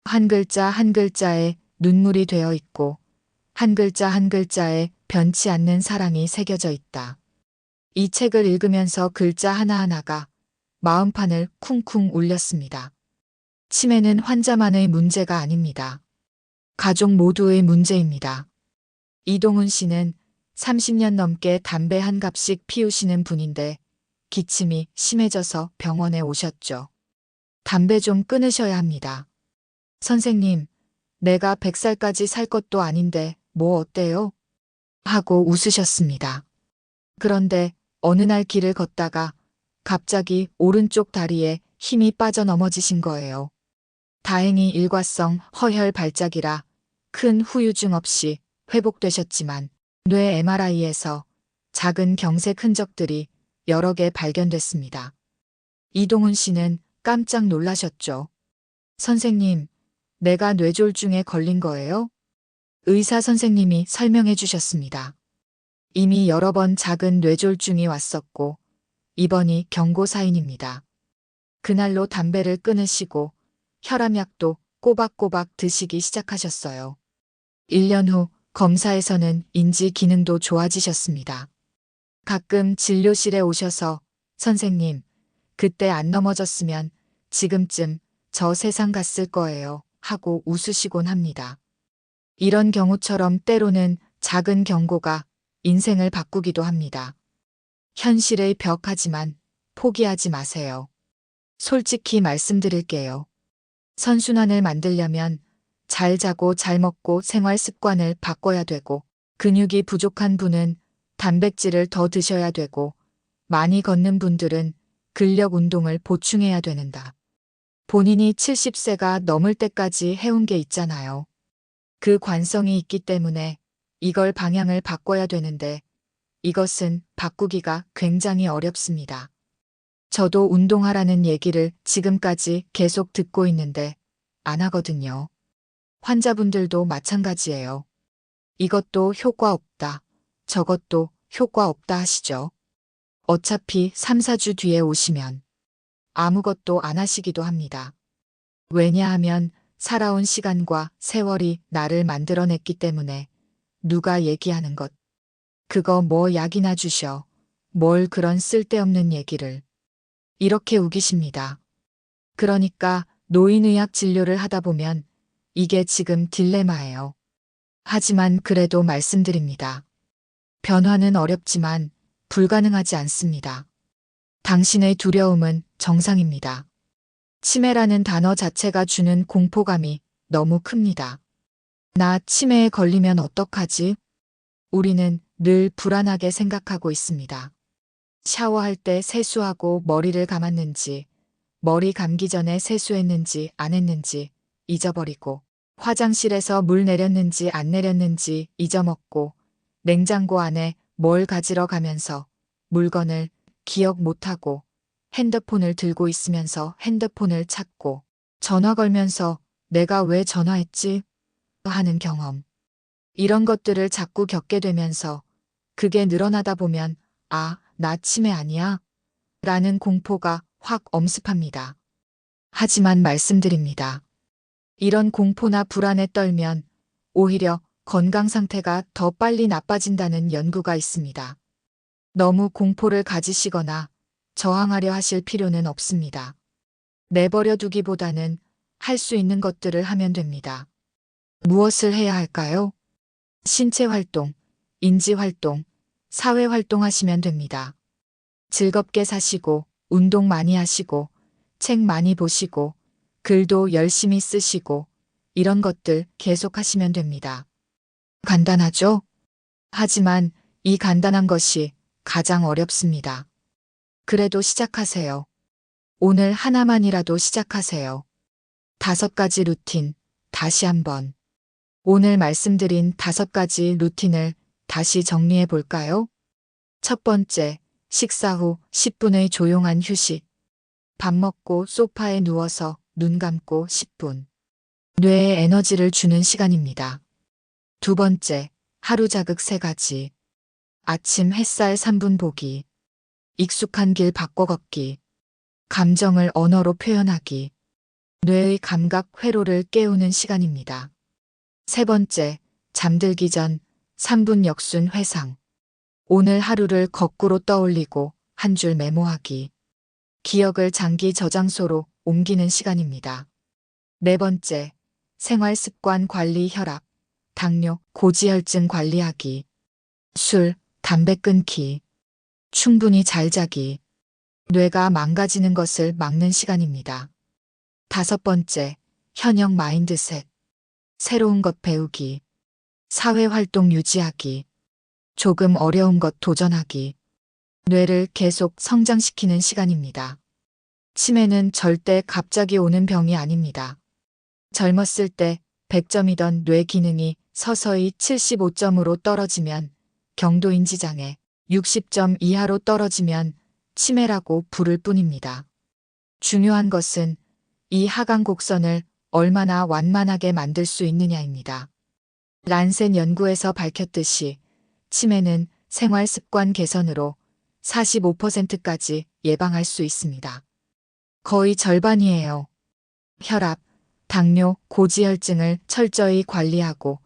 한 글자 한 글자에 눈물이 되어 있고 한 글자 한 글자에 변치 않는 사랑이 새겨져 있다. 이 책을 읽으면서 글자 하나하나가 마음판을 쿵쿵 울렸습니다. 치매는 환자만의 문제가 아닙니다. 가족 모두의 문제입니다. 이동훈 씨는 30년 넘게 담배 한 갑씩 피우시는 분인데 기침이 심해져서 병원에 오셨죠. 담배 좀 끊으셔야 합니다. 선생님, 내가 100살까지 살 것도 아닌데 뭐 어때요? 하고 웃으셨습니다. 그런데 어느 날 길을 걷다가 갑자기 오른쪽 다리에 힘이 빠져 넘어지신 거예요. 다행히 일과성 허혈 발작이라 큰 후유증 없이 회복되셨지만 뇌 MRI에서 작은 경색 흔적들이 여러 개 발견됐습니다. 이동훈 씨는 깜짝 놀라셨죠. 선생님, 내가 뇌졸중에 걸린 거예요? 의사 선생님이 설명해 주셨습니다. 이미 여러 번 작은 뇌졸중이 왔었고 이번이 경고 사인입니다. 그날로 담배를 끊으시고 혈압약도 꼬박꼬박 드시기 시작하셨어요. 1년 후 검사에서는 인지 기능도 좋아지셨습니다. 가끔 진료실에 오셔서 선생님, 그때 안 넘어졌으면 지금쯤 저 세상 갔을 거예요 하고 웃으시곤 합니다. 이런 경우처럼 때로는 작은 경고가 인생을 바꾸기도 합니다. 현실의 벽하지만 포기하지 마세요. 솔직히 말씀드릴게요. 선순환을 만들려면 잘 자고 잘 먹고 생활 습관을 바꿔야 되고 근육이 부족한 분은 단백질을 더 드셔야 되고 많이 걷는 분들은 근력 운동을 보충해야 되는다. 본인이 70세가 넘을 때까지 해온 게 있잖아요. 그 관성이 있기 때문에 이걸 방향을 바꿔야 되는데 이것은 바꾸기가 굉장히 어렵습니다. 저도 운동하라는 얘기를 지금까지 계속 듣고 있는데 안 하거든요. 환자분들도 마찬가지예요. 이것도 효과 없다. 저것도 효과 없다 하시죠. 어차피 3, 4주 뒤에 오시면 아무것도 안 하시기도 합니다. 왜냐하면 살아온 시간과 세월이 나를 만들어냈기 때문에 누가 얘기하는 것. 그거 뭐 약이나 주셔. 뭘 그런 쓸데없는 얘기를. 이렇게 우기십니다. 그러니까 노인의학 진료를 하다 보면 이게 지금 딜레마예요. 하지만 그래도 말씀드립니다. 변화는 어렵지만 불가능하지 않습니다. 당신의 두려움은 정상입니다. 치매라는 단어 자체가 주는 공포감이 너무 큽니다. 나 치매에 걸리면 어떡하지? 우리는 늘 불안하게 생각하고 있습니다. 샤워할 때 세수하고 머리를 감았는지, 머리 감기 전에 세수했는지 안 했는지 잊어버리고, 화장실에서 물 내렸는지 안 내렸는지 잊어먹고, 냉장고 안에 뭘 가지러 가면서 물건을 기억 못하고, 핸드폰을 들고 있으면서 핸드폰을 찾고, 전화 걸면서 내가 왜 전화했지? 하는 경험. 이런 것들을 자꾸 겪게 되면서 그게 늘어나다 보면 아, 나 치매 아니야? 라는 공포가 확 엄습합니다. 하지만 말씀드립니다. 이런 공포나 불안에 떨면 오히려 건강 상태가 더 빨리 나빠진다는 연구가 있습니다. 너무 공포를 가지시거나 저항하려 하실 필요는 없습니다. 내버려 두기보다는 할 수 있는 것들을 하면 됩니다. 무엇을 해야 할까요? 신체 활동, 인지 활동, 사회 활동하시면 됩니다. 즐겁게 사시고, 운동 많이 하시고, 책 많이 보시고, 글도 열심히 쓰시고, 이런 것들 계속 하시면 됩니다. 간단하죠? 하지만 이 간단한 것이 가장 어렵습니다. 그래도 시작하세요. 오늘 하나만이라도 시작하세요. 5가지 루틴, 다시 한번. 오늘 말씀드린 5가지 루틴을 다시 정리해 볼까요? 첫 번째, 식사 후 10분의 조용한 휴식. 밥 먹고 소파에 누워서 눈 감고 10분. 뇌에 에너지를 주는 시간입니다. 두 번째, 하루 자극 3가지. 아침 햇살 3분 보기. 익숙한 길 바꿔 걷기. 감정을 언어로 표현하기. 뇌의 감각 회로를 깨우는 시간입니다. 세 번째, 잠들기 전 3분 역순 회상. 오늘 하루를 거꾸로 떠올리고 한 줄 메모하기. 기억을 장기 저장소로 옮기는 시간입니다. 네 번째, 생활 습관 관리 혈압, 당뇨, 고지혈증 관리하기. 술, 담배 끊기. 충분히 잘 자기. 뇌가 망가지는 것을 막는 시간입니다. 5번째, 현역 마인드셋. 새로운 것 배우기. 사회활동 유지하기. 조금 어려운 것 도전하기. 뇌를 계속 성장시키는 시간입니다. 치매는 절대 갑자기 오는 병이 아닙니다. 젊었을 때 100점이던 뇌 기능이 서서히 75점으로 떨어지면 경도인지장애, 60점 이하로 떨어지면 치매라고 부를 뿐입니다. 중요한 것은 이 하강 곡선을 얼마나 완만하게 만들 수 있느냐입니다. 란센 연구에서 밝혔듯이 치매는 생활 습관 개선으로 45%까지 예방할 수 있습니다. 거의 절반이에요. 혈압, 당뇨, 고지혈증을 철저히 관리하고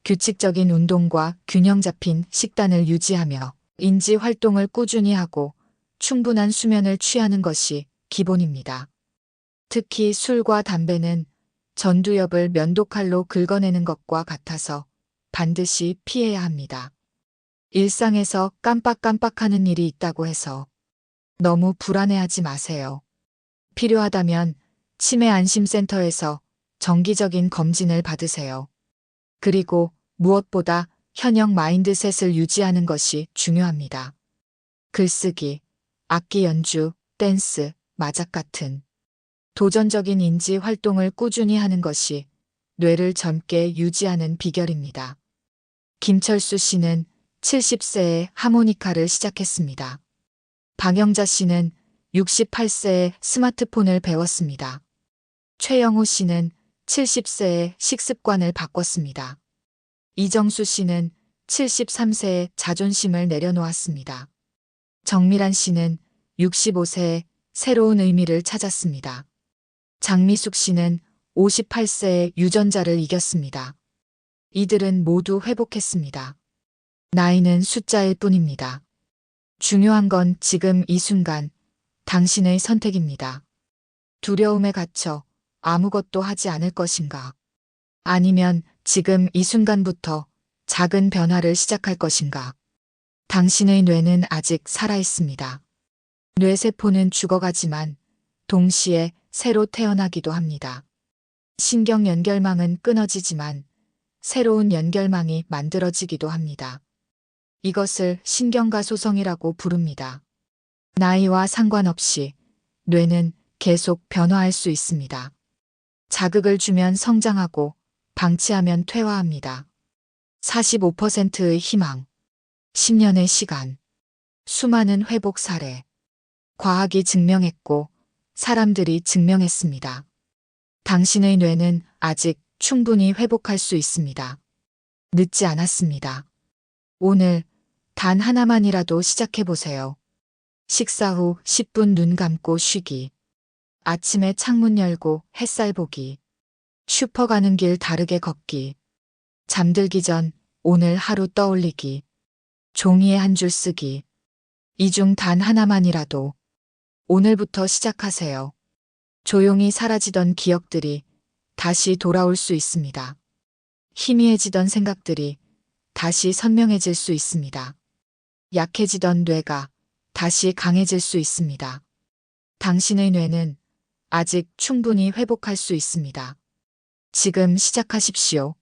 규칙적인 운동과 균형 잡힌 식단을 유지하며 인지 활동을 꾸준히 하고 충분한 수면을 취하는 것이 기본입니다. 특히 술과 담배는 전두엽을 면도칼로 긁어내는 것과 같아서 반드시 피해야 합니다. 일상에서 깜빡깜빡하는 일이 있다고 해서 너무 불안해하지 마세요. 필요하다면 치매 안심센터에서 정기적인 검진을 받으세요. 그리고 무엇보다 현역 마인드셋을 유지하는 것이 중요합니다. 글쓰기, 악기 연주, 댄스, 마작 같은 도전적인 인지 활동을 꾸준히 하는 것이 뇌를 젊게 유지하는 비결입니다. 김철수 씨는 70세에 하모니카를 시작했습니다. 박영자 씨는 68세에 스마트폰을 배웠습니다. 최영호 씨는 70세에 식습관을 바꿨습니다. 이정수 씨는 73세에 자존심을 내려놓았습니다. 정미란 씨는 65세에 새로운 의미를 찾았습니다. 장미숙 씨는 58세에 유전자를 이겼습니다. 이들은 모두 회복했습니다. 나이는 숫자일 뿐입니다. 중요한 건 지금 이 순간 당신의 선택입니다. 두려움에 갇혀 아무것도 하지 않을 것인가? 아니면 지금 이 순간부터 작은 변화를 시작할 것인가? 당신의 뇌는 아직 살아 있습니다. 뇌세포는 죽어가지만 동시에 새로 태어나기도 합니다. 신경 연결망은 끊어지지만 새로운 연결망이 만들어지기도 합니다. 이것을 신경가소성이라고 부릅니다. 나이와 상관없이 뇌는 계속 변화할 수 있습니다. 자극을 주면 성장하고 방치하면 퇴화합니다. 45%의 희망, 10년의 시간, 수많은 회복 사례. 과학이 증명했고 사람들이 증명했습니다. 당신의 뇌는 아직 충분히 회복할 수 있습니다. 늦지 않았습니다. 오늘 단 하나만이라도 시작해보세요. 식사 후 10분 눈 감고 쉬기. 아침에 창문 열고 햇살 보기. 슈퍼 가는 길 다르게 걷기. 잠들기 전 오늘 하루 떠올리기. 종이에 한 줄 쓰기. 이 중 단 하나만이라도 오늘부터 시작하세요. 조용히 사라지던 기억들이 다시 돌아올 수 있습니다. 희미해지던 생각들이 다시 선명해질 수 있습니다. 약해지던 뇌가 다시 강해질 수 있습니다. 당신의 뇌는 아직 충분히 회복할 수 있습니다. 지금 시작하십시오.